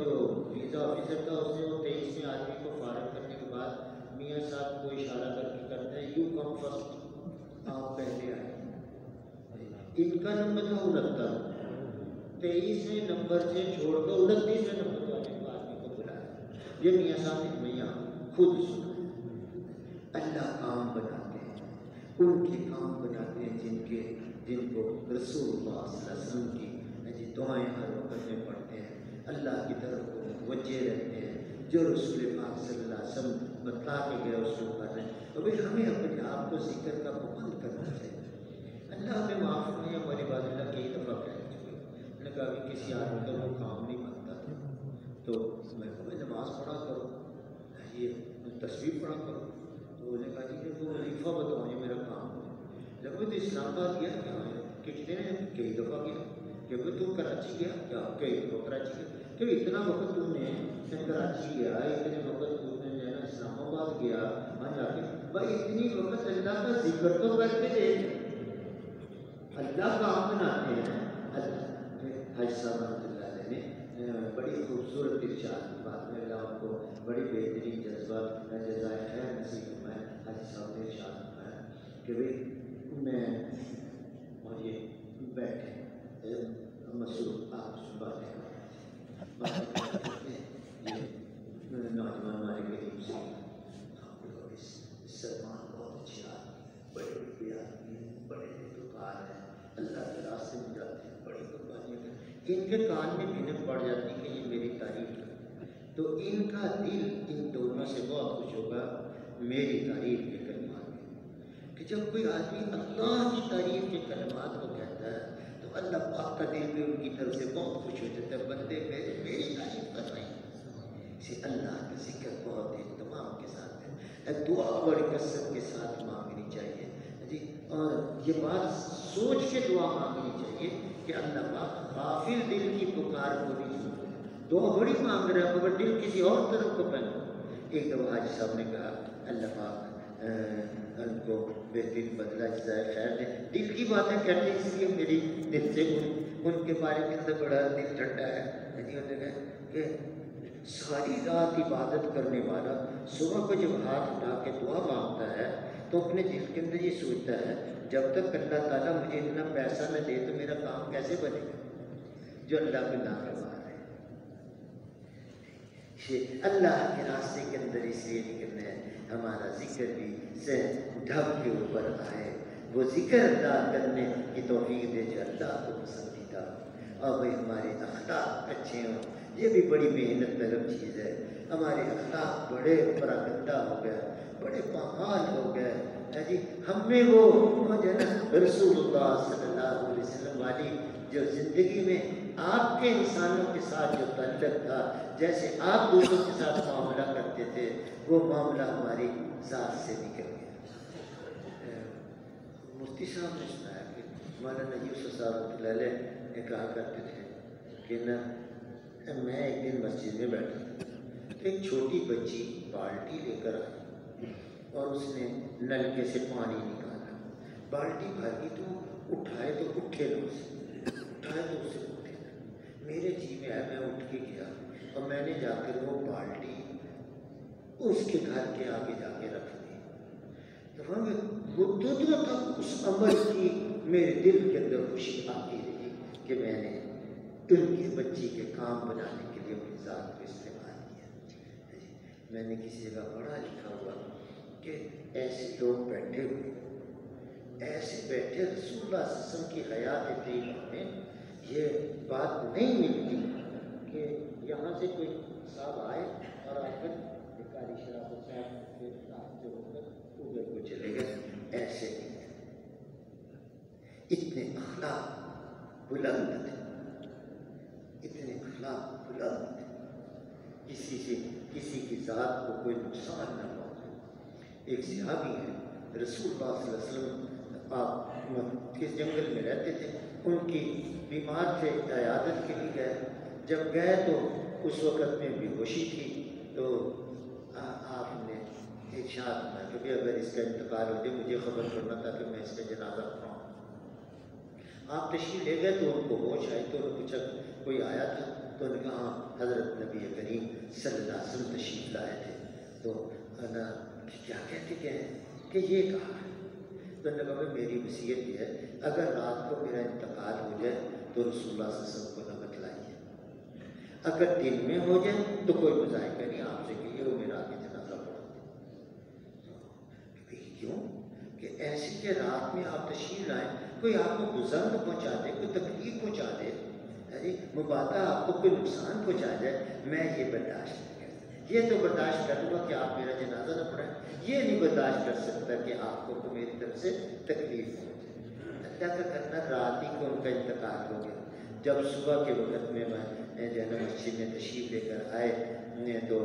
جو ویزا آفیسر تھا اس نے وہ 23ویں آدمی کو فارغ کرنے کے بعد میاں صاحب کو اشارہ کر کے کرتے ہیں یو کم فرسٹ، آپ پہلے آئے۔ ان کا نمبر تھا 69، 23ویں نمبر سے چھوڑ کر 29ویں نمبر والے آدمی کو بلایا۔ یہ میاں صاحب نے میاں خود سنا، اللہ کام بناتے ہیں، ان کے کام بناتے ہیں جن کو رسول اللہ صلی اللہ علیہ وسلم کی دعائیں ہر وقت میں پڑھتے ہیں، اللہ کی طرف کو متوجہ رہتے ہیں، جو رسول پاک صلی اللہ علیہ وسلم بتا کے گئے اس کو کر رہے ہیں۔ تو بھائی ہمیں اپنے آپ کو ذکر کا پابند کرنا چاہیے۔ اللہ ہمیں معاف کرے، ہماری بات اللہ کئی دفعہ کہہ چکے، میں نے کہا کہ کسی آدمی کا وہ کام نہیں بنتا تھا، تو میں کہا نماز پڑھا کرو، یہ تصویر پڑھا کرو، تو انہوں نے کہا جی کہ وہ وظیفہ بتاؤ یہ میرا کام ہے۔ جب وہ تو اسلام آباد گیا کیا کتنے کئی دفعہ گیا، کہ تم کراچی گیا کیا، کئی دفعہ کراچی گیا، کہ اتنا وقت تم نے کراچی گیا، اتنے وقت تم نے جو ہے نا اسلام آباد گیا، وہاں جا کے بھائی اتنی وقت اللہ کا ذکر تو کر کے دے، اللہ کام بناتے ہیں۔ حاجی صاحب رحمۃ اللہ علیہ نے بڑی خوبصورت ارشاد کی بات میں اللہ کو بڑی بہترین جذبات جزائے خیر نصیب فرمائے۔ حاجی صاحب نے ارشاد فرمایا کہ بھائی میں اور یہ بیٹھے مصروف آپ سے باتیں نوجوان ہمارے غریب سے سلمان بہت اچھے آدمی، بڑے بڑے آدمی ہیں، بڑے نیکوکار ہیں، اللہ کے راستے میں جاتے ہیں، بڑی قربانیاں کرتے ہیں، ان کے کان میں بھنک پڑ جاتی کہ یہ میری تعریف ہے، تو ان کا دل ان دونوں سے بہت خوش ہوگا میری تعریف کے کلمات میں، کہ جب کوئی آدمی اللہ کی تعریف کے کلمات کو کہتا ہے تو اللہ پاک کا دل بھی ان کی طرف سے بہت خوش ہو جاتا ہے، بندے میری تعریف کر رہے ہیں۔ اسے اللہ کا ذکر بہت اہتمام کے ساتھ ہے، دعا بڑی کثرت کے ساتھ مانگنی چاہیے جی، اور یہ بات سوچ کے دعا مانگنی چاہیے کہ اللہ پاک غافل دل کی پکار کو نہیں سنتا، دعا بڑی مانگ رہا ہے مگر دل کسی اور طرف کو پہنا۔ ایک دفعہ حاجی صاحب نے کہا اللہ پاک ان کو بہترین بدلہ جزائے خیر دے، دل کی باتیں کرتے اس لیے میری دل سے ان کے بارے کے اندر بڑا دل ٹھنڈا ہے۔ انہوں نے کہا کہ ساری رات عبادت کرنے والا صبح کو جب ہاتھ اٹھا کے دعا مانگتا ہے تو اپنے دل کے اندر یہ سوچتا ہے جب تک اللہ تعالیٰ مجھے اتنا پیسہ نہ دے تو میرا کام کیسے بنے گا، جو اللہ کے نافرمان ہے۔ اللہ کے راستے کے اندر اس لیے نکلنا ہے ہمارا ذکر بھی سے ڈھب کے اوپر آئے، وہ ذکر ادا کرنے کی توفیق دے جو اللہ کو پسندیدہ، اور بھائی ہمارے اخلاق اچھے ہوں، یہ بھی بڑی محنت طلب چیز ہے۔ ہمارے اخلاق بڑے پراگندہ ہو گئے، بڑے پامال ہو گئے جی، ہم میں وہ جو ہے نا رسول اللہ صلی اللہ علیہ وسلم والی جو زندگی میں آپ کے انسانوں کے ساتھ جو تعلق تھا، جیسے آپ دوسروں کے ساتھ معاملہ کرتے تھے، وہ معاملہ ہماری ذات سے نکل گیا۔ مفتی صاحب نے سنایا کہ مولانا یوسف صاحب رحمۃ اللہ علیہ نے کہا کرتے تھے کہ نا میں ایک دن مسجد میں بیٹھا تھا، ایک چھوٹی بچی بالٹی لے کر آئی اور اس نے نلکے سے پانی نکالا، بالٹی بھری تو اٹھائے تو اٹھے نہ اسے، اٹھائے تو اسے اٹھے نہ، میرے جی میں آیا، میں اٹھ کے گیا اور میں نے جا کر وہ بالٹی اس کے گھر کے آگے جا کے رکھ دی. تو مدتوں تک اس عمل کی میرے دل کے اندر خوشی آتی رہی کہ میں نے ان کی بچی کے کام بنانے کے لیے اپنی ذات کو استعمال کیا. میں نے کسی جگہ پڑھا لکھا ہوا کہ ایسے لوگ بیٹھے ہوئے، ایسے بیٹھے رسول اللہ صلی اللہ علیہ وسلم کی حیات طیبہ میں یہ بات نہیں ملتی کہ یہاں سے کوئی صاحب آئے اور آ کر قاری شرافت صاحب کے راستے ہو کر ادھر کو چلے گئے. ایسے اتنے اخلاق بلند تھے، اتنے اخلاق بلند تھے، کسی کی ذات کو کوئی نقصان نہ پہنچے. ایک صحابی ہیں رسول اللہ صلی اللہ علیہ وسلم، آپ کس جنگل میں رہتے تھے، ان کی بیمار تھے، عیادت کے لیے گئے. جب گئے تو اس وقت میں بے ہوشی تھی. تو آپ نے ارشاد کیا کہ اگر اس کا انتقال ہو جائے مجھے خبر کرنا تھا کہ میں اس کا جنازہ پڑھاؤں. آپ تشریف لے گئے تو ان کو ہوش آئی. تو انہوں نے پوچھا کوئی آیا تھا؟ تو انہوں نے کہا ہاں حضرت نبی کریم صلی اللہ علیہ وسلم تشریف لائے تھے. تو کیا کہتے ہیں کہ یہ کہا ہے. تو انہوں نے کہا بھائی میری وصیت یہ ہے اگر رات کو میرا انتقال ہو جائے تو رسول اللہ صلی اللہ علیہ وسلم کو نہ بتلائیے، اگر دن میں ہو جائے تو کوئی مذائقہ نہیں، آپ سے کہیے وہ میرا آگے جنازہ پڑھا دے. کیوں کہ ایسے کہ رات میں آپ تشریف لائیں، کوئی آپ کو گزرن پہنچا دے، کوئی تکلیف پہنچا دے، مبادا آپ کو کوئی نقصان پہنچا جائے، میں یہ برداشت نہیں کرتا. یہ تو برداشت کر لوں گا کہ آپ میرا جنازہ نہ پڑھائیں، یہ نہیں برداشت کر سکتا کہ آپ کو میری طرف سے تکلیف پہنچے. اللہ کا کرنا رات ہی کو ان کا انتقال ہو گیا. جب صبح کے وقت میں جو ہے نا مسجد میں تشریف لے کر آئے تو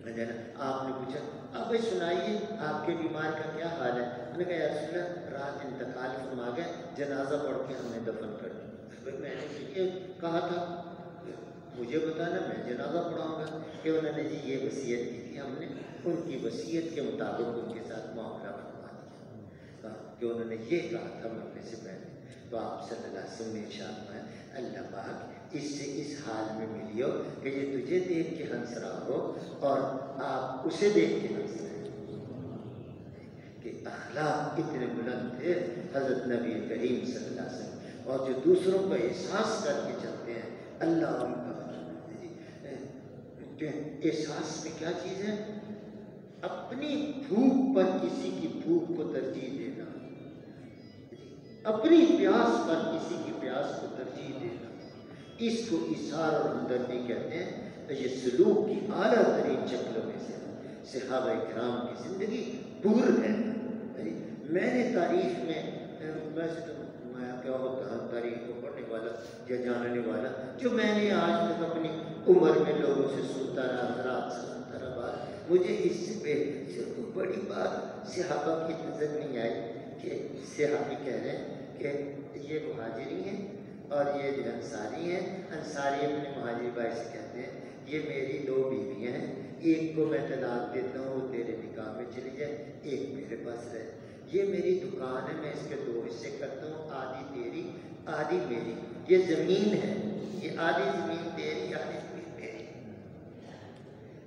جو ہے نا آپ نے پوچھا اب بھائی سنائیے آپ کے بیمار کا کیا حال ہے. انہوں نے کہا یا رسول اللہ رات انتقال فرما گئے، جنازہ پڑھ کے ہم نے دفن کر دیا. میں نے یہ کہا تھا مجھے بتانا، میں جنازہ پڑھاؤں گا. کہ انہوں نے جی یہ وصیت کی تھی، ہم نے ان کی وصیت کے مطابق ان کے ساتھ معاملہ فرما دیا کہ انہوں نے یہ کہا تھا مرنے سے پہلے. تو آپ صلی اللہ علیہ وسلم نے ارشاد فرمایا اللہ پاک اس سے اس حال میں ملی ہو کہ یہ تجھے دیکھ کے ہنس رہا ہو اور آپ اسے دیکھ کے ہنس رہے کہ اخلاق اتنے بلند تھے حضرت نبی کریم صلی اللہ علیہ وسلم. اور جو دوسروں کا احساس کر کے چلتے ہیں اللہ ان کا احساس میں کیا چیز ہے؟ اپنی بھوک پر کسی کی بھوک کو ترجیح دینا، اپنی پیاس پر کسی کی پیاس کو ترجیح دینا، اس کو اثار اور ہمدردی کہتے ہیں. تو یہ سلوک کی اعلیٰ ترین شکلوں میں سے صحابہ کرام کی زندگی پر ہے. میں نے تاریخ میں ویسے تو میں کیا ہوتا ہوں تاریخ کو پڑھنے والا یا جاننے والا، جو میں نے آج تک اپنی عمر میں لوگوں سے سنتا رہا، حضرات سے سنتا رہا بات، مجھے اس سے بڑی بات صحابہ کی نظر نہیں آئی کہ صحابی کہہ رہے ہیں کہ یہ مہاجری ہیں اور یہ جو انصاری ہیں. انصاری اپنے مہاجر بھائی سے کہتے ہیں یہ میری 2 بیویاں ہیں، ایک کو میں طلاق دیتا ہوں وہ تیرے نکاح میں چلی جائے، ایک میرے پاس رہے. یہ میری دکان ہے، میں اس کے 2 حصے کرتا ہوں، آدھی تیری آدھی میری. یہ زمین ہے، یہ آدھی زمین تیری آدھی زمین میری.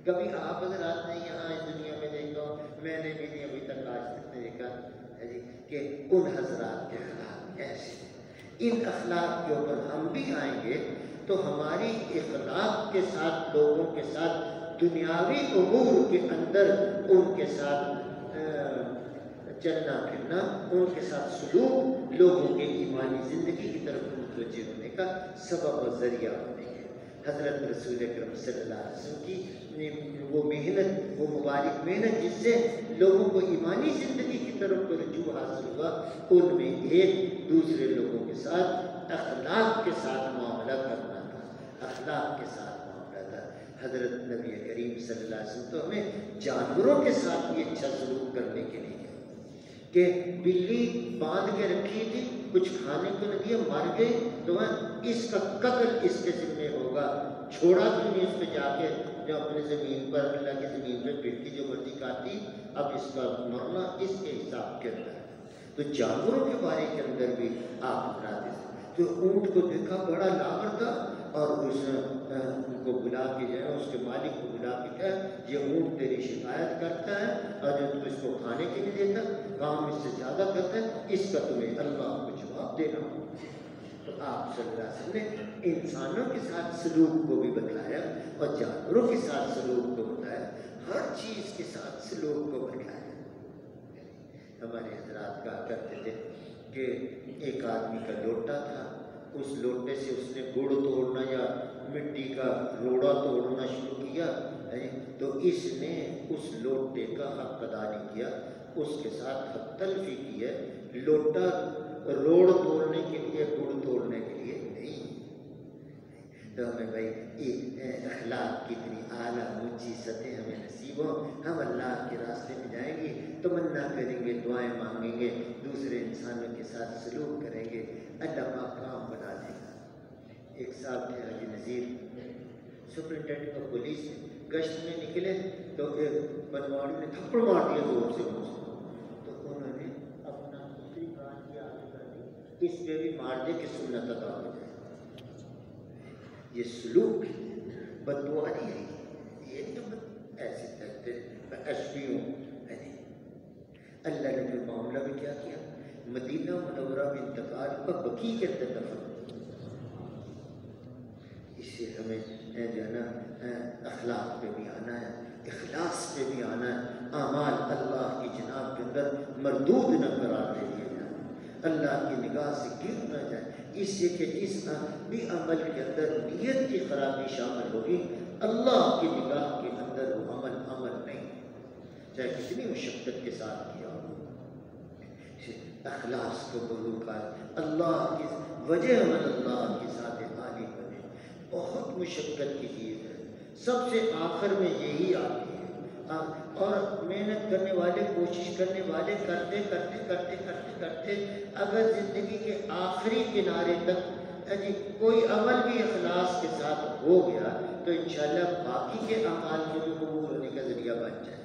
کبھی آپ حضرات نے یہاں اس دنیا میں دیکھا، میں نے بھی نہیں ابھی تک آج تک نہیں دیکھا کہ ان حضرات کے اخلاق ایسے. ان اخلاق کے اوپر ہم بھی آئیں گے تو ہماری اخلاق کے ساتھ لوگوں کے ساتھ دنیاوی امور کے اندر ان کے ساتھ چلنا پھرنا، ان کے ساتھ سلوک لوگوں کے ایمانی زندگی کی طرف متوجہ ہونے کا سبب و ذریعہ بنے گے. حضرت رسول اکرم صلی اللہ علیہ وسلم کی وہ محنت، وہ مبارک محنت جس سے لوگوں کو ایمانی زندگی کی طرف رجوع حاصل ہوا، ان میں ایک دوسرے لوگوں کے ساتھ اخلاق کے ساتھ معاملہ کرنا تھا، اخلاق کے ساتھ معاملہ تھا. حضرت نبی کریم صلی اللہ علیہ وسلم تو ہمیں جانوروں کے ساتھ بھی اچھا سلوک کرنے کے لیے کہ بلی باندھ کے رکھی تھی، کچھ کھانے کو نہ دیا، مر گئی، تو اس کا قتل اس کے ذمہ ہوگا. چھوڑا تو نہیں اس پہ جا کے جو اپنے زمین پر اللہ کی زمین پہ پھرتی جو مرضی کھاتی، اب اس کا مرنا اس کے حساب کے اندر. تو جانوروں کے بارے کے اندر بھی آپ بتاتے تھے. جو اونٹ کو دیکھا بڑا لاغر تھا اور اس کو بلا کے جو ہے اس کے مالک کو بلا کے کہا یہ اونٹ تیری شکایت کرتا ہے اور جو تم اس کو کھانے کے لیے دیتا کام اس سے زیادہ کرتا ہے، اس کا تمہیں اللہ کو جواب دینا ہو۔ تو آپ صلی اللہ علیہ وسلم نے انسانوں کے ساتھ سلوک کو بھی بتلایا اور جانوروں کے ساتھ سلوک کو بتایا، ہر چیز کے ساتھ سلوک کو بتلایا۔ ہمارے حضرات کہا کرتے تھے کہ ایک آدمی کا لوٹا تھا، اس لوٹے سے اس نے گڑ توڑنا یا مٹی کا روڑا توڑنا شروع کیا، تو اس نے اس لوٹے کا حق ادا نہیں کیا، اس کے ساتھ حق تلفی کی ہے۔ لوٹا روڑ توڑنے کے لیے، گڑ توڑنے کے لیے نہیں۔ تو ہمیں بھائی اخلاق کی اتنی اعلیٰ اونچی سطح ہمیں نصیب ہو، ہم اللہ کے راستے میں جائیں گے، تمنا کریں گے، دعائیں مانگیں گے، دوسرے انسانوں کے ساتھ سلوک کریں گے، اللہ پاک کام بنا دے گا۔ ایک صاحب تھے حاجی نذیر، سپرنٹینڈنٹ آف پولیس گشت میں نکلے تو ایک بنواڑی نے تھپڑ مار دیا زور سے مجھ کو، تو انہوں نے اپنا دوسری کان کی آگے کر دی، اس پہ بھی مار دے کہ سنت ادا ہو جائے۔ یہ سلوک بد دعا نہیں ہے، یہ تو ایسے کہتے اشبی ہوں۔ اللہ نے پھر معاملہ بھی کیا کیا، مدینہ منورہ میں انتقال کا بقیع کے اندر دفن۔ اس سے ہمیں جو ہے نا اخلاق پہ بھی آنا ہے، اخلاص پہ بھی آنا ہے، اعمال اللہ کی جناب کے اندر مردود نہ قرار دے دیے جائیں، اللہ کی نگاہ سے گر نہ جائے، اس سے کہ جس بھی عمل کے اندر نیت کی خرابی شامل ہوگی، اللہ کی نگاہ کے اندر وہ عمل نہیں، چاہے کتنی مشقت کے ساتھ کیا ہو۔ اخلاص کو بلوغ ہے، اللہ کی وجہ عمل اللہ کے ساتھ عالی بنے، بہت مشقت کی چیز ہے، سب سے آخر میں یہی آتی ہے، اور محنت کرنے والے، کوشش کرنے والے کرتے کرتے کرتے کرتے کرتے اگر زندگی کے آخری کنارے تک کوئی عمل بھی اخلاص کے ساتھ ہو گیا تو انشاءاللہ باقی کے اعمال کے بھی قبول ہونے کا ذریعہ بن جائے۔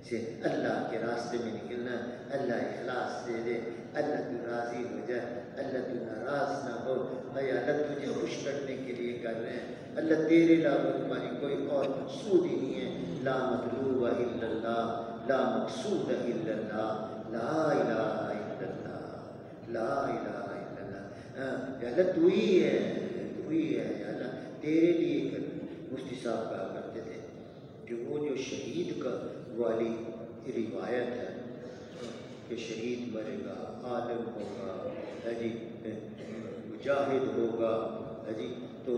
سے اللہ کے راستے میں نکلنا، اللہ اخلاص دے دے، اللہ تو راضی ہو جائے، اللہ تو ناراض نہ ہو، بھائی اللہ تجھے خوش کرنے کے لیے کر رہے ہیں، اللہ تیرے علاوہ تمہاری کوئی اور مقصود ہی نہیں ہے، لا مطلوب الا اللہ، لا مقصود الا اللہ، لا الہ الا اللہ، لا الہ الا اللہ، اللہ تو ہی ہے، تو ہی ہے اللہ، تیرے لیے کر۔ مفتی صاحب کہا کرتے تھے کہ وہ جو شہید کا والی روایت ہے کہ شہید مرے گا، عالم ہوگا، مجاہد ہوگا، تو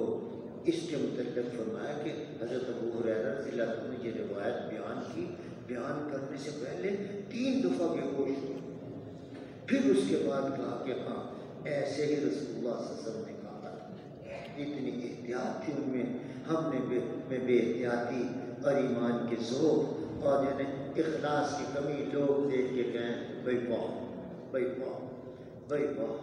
اس کے متعلق فرمایا کہ حضرت ابو ہریرہ رضی اللہ عنہ نے یہ روایت بیان کی، بیان کرنے سے پہلے 3 دفعہ بے ہوش ہوئے، پھر اس کے بعد کہا کہ ہاں ایسے ہی رسول اللہ صلی اللہ علیہ وسلم نے کہا تھا۔ اتنی احتیاط تھی ان میں، ہم نے بے احتیاطی اور ایمان کے ذوق اور یعنی اخلاص کی کمی لوگ دیکھ کے کہیں بھائی واہ، بھائی واہ، بھائی واہ،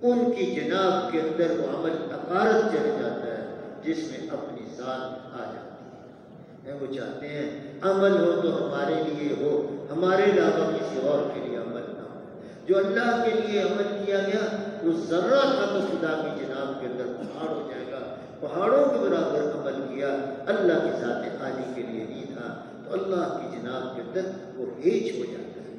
ان کی جناب کے اندر وہ عمل عقارت چل جاتا ہے جس میں اپنی ذات آ جاتی ہے۔ وہ چاہتے ہیں عمل ہو تو ہمارے لیے ہو، ہمارے علاوہ کسی اور کے لیے عمل نہ ہو۔ جو اللہ کے لیے عمل کیا گیا وہ ذرہ تھا تو خدا کی جناب کے اندر پہاڑ ہو جائے گا، پہاڑوں کے برابر عمل کیا، اللہ کی ذات عالی کے لیے نہیں تھا تو اللہ کی جناب کے اندر وہ ہیچ ہو جاتا ہے۔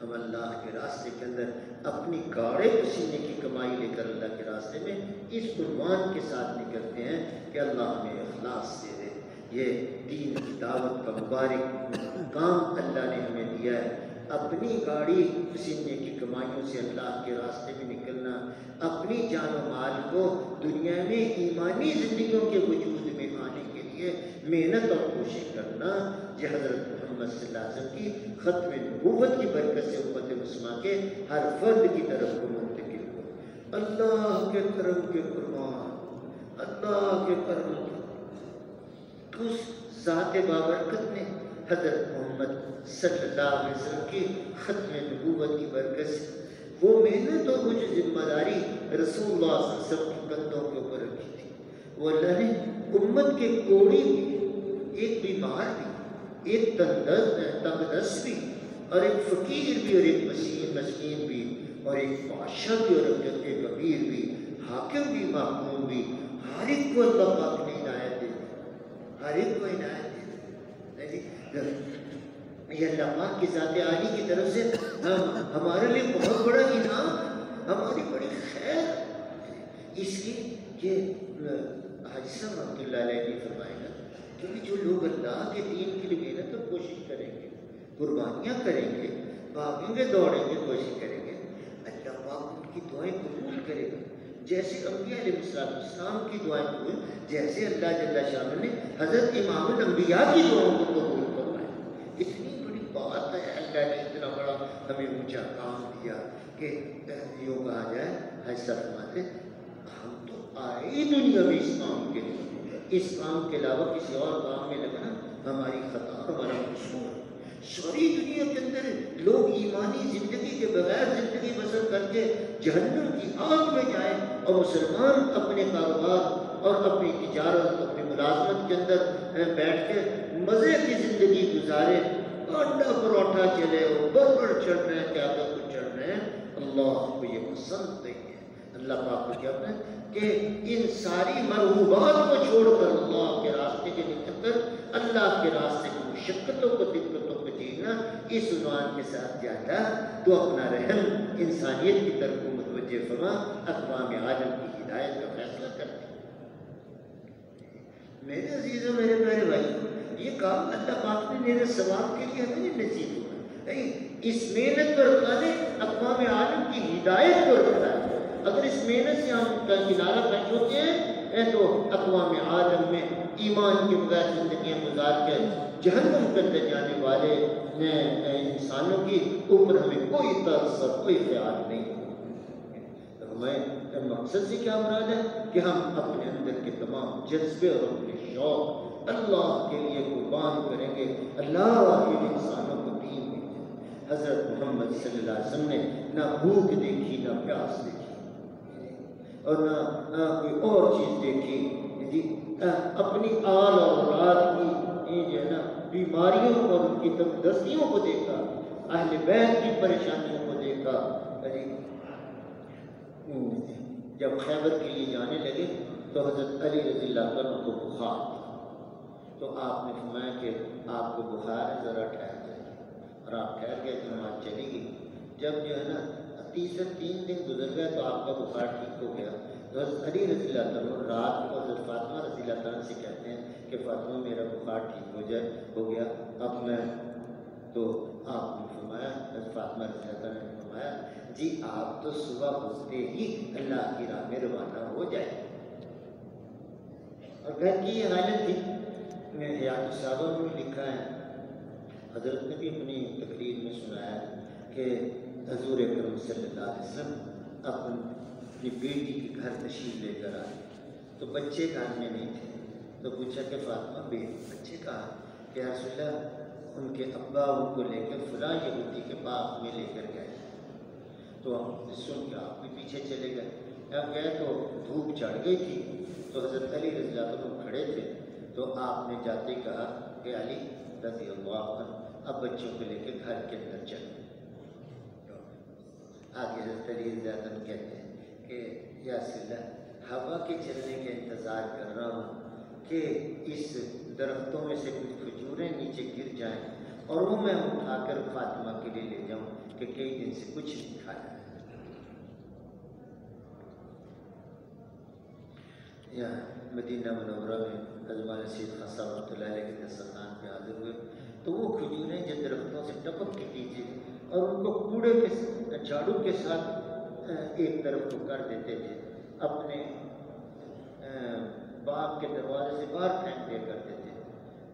ہم اللہ کے راستے کے اندر اپنی گاڑے پسینے کی کمائی لے کر اللہ کے راستے میں اس عنوان کے ساتھ نکلتے ہیں کہ اللہ ہمیں اخلاص دے دے۔ یہ دین کی دعوت کا مبارک کام اللہ نے ہمیں دیا ہے، اپنی گاڑی پسینے کی کمائیوں سے اللہ کے راستے میں نکلنا، اپنی جان و مال کو دنیا میں ایمانی زندگیوں کے وجود میں آنے کے لیے محنت اور کوشش کرنا، یہ حضرت محمد صلی اللہ علیہ وسلم کی ختم نبوت کی برکت سے امت مسلمہ کے ہر فرد کی طرف کو منتقل ہو۔ اللہ کے کرم کے قربان، اللہ کے کرم کے اس ذات بابرکت نے حضرت محمد صلی اللہ علیہ وسلم کی ختم نبوت کی برکت سے وہ محنت اور وہ جو ذمہ داری رسول اللہ صلی اللہ علیہ وسلم کے کندھوں کے اوپر رکھی تھی، وہ اللہ نے امت کے کوڑی بھی، ایک بیمار بھی، ایک تنگدست بھی، اور ایک فقیر بھی، اور ایک مسکین بھی، اور ایک بادشاہ بھی، اور ایک امیر بھی، حاکم بھی، محکوم بھی، ہر ایک کو اللہ پاک نے عنایت دے دی، ہر ایک کو عنایت دے دی۔ یہ اللہ پاک کی ذات عالی کی طرف سے ہمارے لیے بہت بڑا انعام، ہماری بڑی خیر، اس لیے کہ حاجی صاحب رحمۃ اللہ علیہ نے فرمایا نا کہ جو لوگ اللہ کے دین کے لیے محنت اور کوشش کریں گے، قربانیاں کریں گے، بھاگیں گے، دوڑیں گے، کوشش کریں گے، اللہ پاک ان کی دعائیں قبول کرے گا، جیسے انبیاء علیہ السلام کی دعائیں قبول، جیسے اللہ جل شانہ نے حضرت امام الانبیاء کی دعاؤں کو قبول فرمایا۔ اتنی بڑی بات ہے، اللہ نے اتنا بڑا ہمیں اونچا کام دیا کہ یوں کہا جائے، حج صاحب فرماتے ہم تو آئے ہی دنیا میں اس کام کے لیے، اس کام کے علاوہ کسی اور کام میں لگنا ہماری خطا، ہمارا قصور۔ ساری دنیا کے اندر لوگ ایمانی زندگی کے بغیر زندگی بسر کر کے جہنم کی آگ میں جائیں، اور مسلمان اپنے کاروبار اور اپنی تجارت، اپنی ملازمت کے اندر بیٹھ کے مزے کی زندگی گزارے، انڈا پروٹھا چلے ہو، برگر چڑھ رہے ہیں، کیا کچھ چڑھ رہے ہیں، اللہ کو یہ پسند نہیں ہے۔ اللہ پاک کو کہتے ہیں کہ ان ساری مرغوبات کو چھوڑ کر اللہ کے راستے کے نکل کر اللہ کے راستے کی مشقتوں کو، دقتوں کو جینا، اس عنوان کے ساتھ جاتا تو اپنا رحم انسانیت کی طرف کو متوجہ فرما، اقوام عالم کی ہدایت کا فیصلہ کرتے۔ میرے عزیزوں، میرے پیارے بھائی، یہ کام اللہ پاک نے میرے ثواب کے لیے ہمیں نصیب ہوا ہے۔ اس محنت پر اللہ نے اقوام عالم کی ہدایت کو رکھا ہے۔ اگر اس محنت سے ہم کنارہ کش ہوتے ہیں تو اقوام عالم میں ایمان کے بغیر زندگیاں گزار کے جہنم کے اندر جانے والے انسانوں کی اوپر ہمیں کوئی ترس اور کوئی خیال نہیں۔ ہمیں مقصد سے کیا مراد ہے کہ ہم اپنے اندر کے تمام جذبے اور اپنے شوق اللہ کے لیے قربان کریں گے۔ اللہ ان انسانوں کو دین دیں۔ حضرت محمد صلی اللہ علیہ وسلم نے نہ بھوک دیکھی، نہ پیاس دیکھی، اور نہ کوئی اور چیز دیکھی، اپنی آل اور اولاد کی جو ہے نا بیماریوں اور ان کی تندرستیوں کو دیکھا، اہل بیت کی پریشانیوں کو دیکھا۔ جب خیبر کے لیے جانے لگے تو حضرت علی رضی اللہ عنہ کو بخار تھا، تو آپ نے فرمایا کہ آپ کو بخار ہے، ذرا ٹھہر جائیے، اور آپ ٹھہر گئے تو نماز چلی گئی۔ جب جو ہے نا تیسرے 3 دن گزر گئے تو آپ کا بخار ٹھیک ہو گیا۔ تو حضرت علی رضی اللہ عنہ رات کو حضرت فاطمہ رضی اللہ عنہ سے کہتے ہیں کہ فاطمہ میرا بخار ٹھیک ہو گیا، اب میں، تو آپ نے فرمایا، حضرت فاطمہ رضی اللہ عنہ نے فرمایا جی آپ تو صبح ہوتے ہی اللہ کی راہ میں روانہ ہو جائے۔ اور گھر کی یہ حالت تھی۔ میں حیات الصحابہ میں لکھا ہے، حضرت نے بھی اپنی تقریر میں سنایا کہ حضور اکرم صلی اللہ علیہ وسلم اپنی بیٹی کے گھر تشریف لے کر آئے، تو بچے گھر میں نہیں تھے، تو پوچھا کہ فاطمہ بچے کہا کہ یا رسول اللہ ان کے ابا ان کو لے کر فلاں یہودی کے باغ میں لے کر گئے، تو ہم سن کے آپ بھی پیچھے چلے گئے۔ جب گئے تو دھوپ چڑھ گئی تھی، تو حضرت علی رضی اللہ عنہ کھڑے تھے، تو آپ نے جاتے کہا کہ علی رضی اللہ عنہ اب بچوں کو لے کے گھر کے اندر چلے۔ آگے حضرت علی رضی اللہ عنہ کہتے ہیں کہ یا رسول اللہ ہوا کے چلنے کا انتظار کر رہا ہوں کہ اس درختوں میں سے کچھ کھجوریں نیچے گر جائیں اور وہ میں اٹھا کر فاطمہ کے لیے لے جاؤں کہ کئی دن سے کچھ نہیں کھایا۔ یا مدینہ منورہ میں حضرت سید خان صاحب رحمۃ اللہ علیہ کے دسترخوان پہ حاضر ہوئے، تو وہ کھجوریں جو درختوں سے ٹپک کے نیچے اور ان کو کوڑے کے جھاڑو کے ساتھ ایک طرف کو کر دیتے تھے، اپنے باغ کے دروازے سے باہر پھینک دیا کرتے تھے،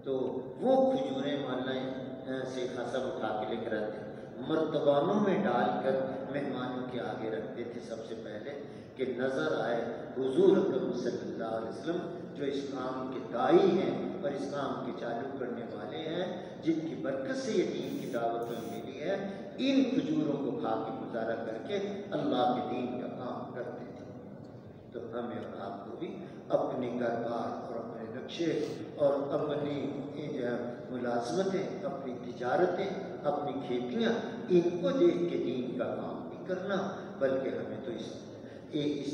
تو وہ کھجوریں مولانا سید خان صاحب اٹھا کے لے کر آتے، مرتبانوں میں ڈال کر مہمانوں کے آگے رکھتے تھے سب سے پہلے کہ نظر آئے حضور اکرم صلی اللہ علیہ وسلم جو اس کام کے داعی ہیں اور اس کام کے چالو کرنے والے ہیں، جن کی برکت سے یہ دین کی دعوت میں ملی ہے، ان کھجوروں کو کھا کے گزارا کر کے اللہ کے دین کا کام کرتے تھے۔ تو ہمیں اور آپ کو بھی اپنے کاروبار اور اپنے نقشے اور اپنی جو ہے ملازمتیں، اپنی تجارتیں، اپنی کھیتیاں، ان کو دیکھ کے دین کا کام نہیں کرنا، بلکہ ہمیں تو اس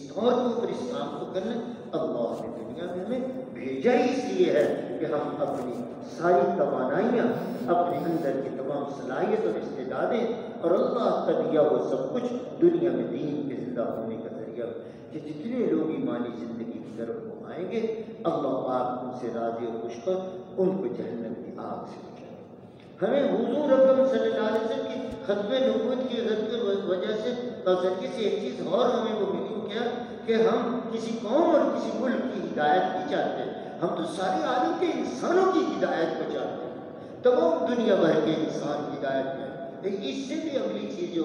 طور کے اوپر اس کام کو کرنا۔ اللہ نے دنیا میں ہمیں بھیجا ہی اس لیے ہے کہ ہم اپنی ساری توانائیاں، اپنے اندر کی تمام صلاحیت اور استعدادیں اور اللہ کا دیا وہ سب کچھ دنیا میں دین کے زندہ ہونے کا ذریعہ، کہ جتنے لوگ ایمانی زندگی کی طرف وہ آئیں گے اللہ پاک ان سے راضی و خوش کر ان کو جہنم کی آگ سے بچائے۔ ہمیں حضور اکرم صلی اللہ علیہ وسلم کی ختم نبوت کی وجہ سے ذریعے سے ایک چیز اور ہمیں وہ ملی کیا کہ ہم کسی قوم اور کسی ملک کی ہدایت نہیں چاہتے، ہم تو سارے عالم کے انسانوں کی ہدایت کو چاہتے ہیں، تمام دنیا بھر کے انسان کی ہدایت میں۔ اس سے بھی اگلی چیز جو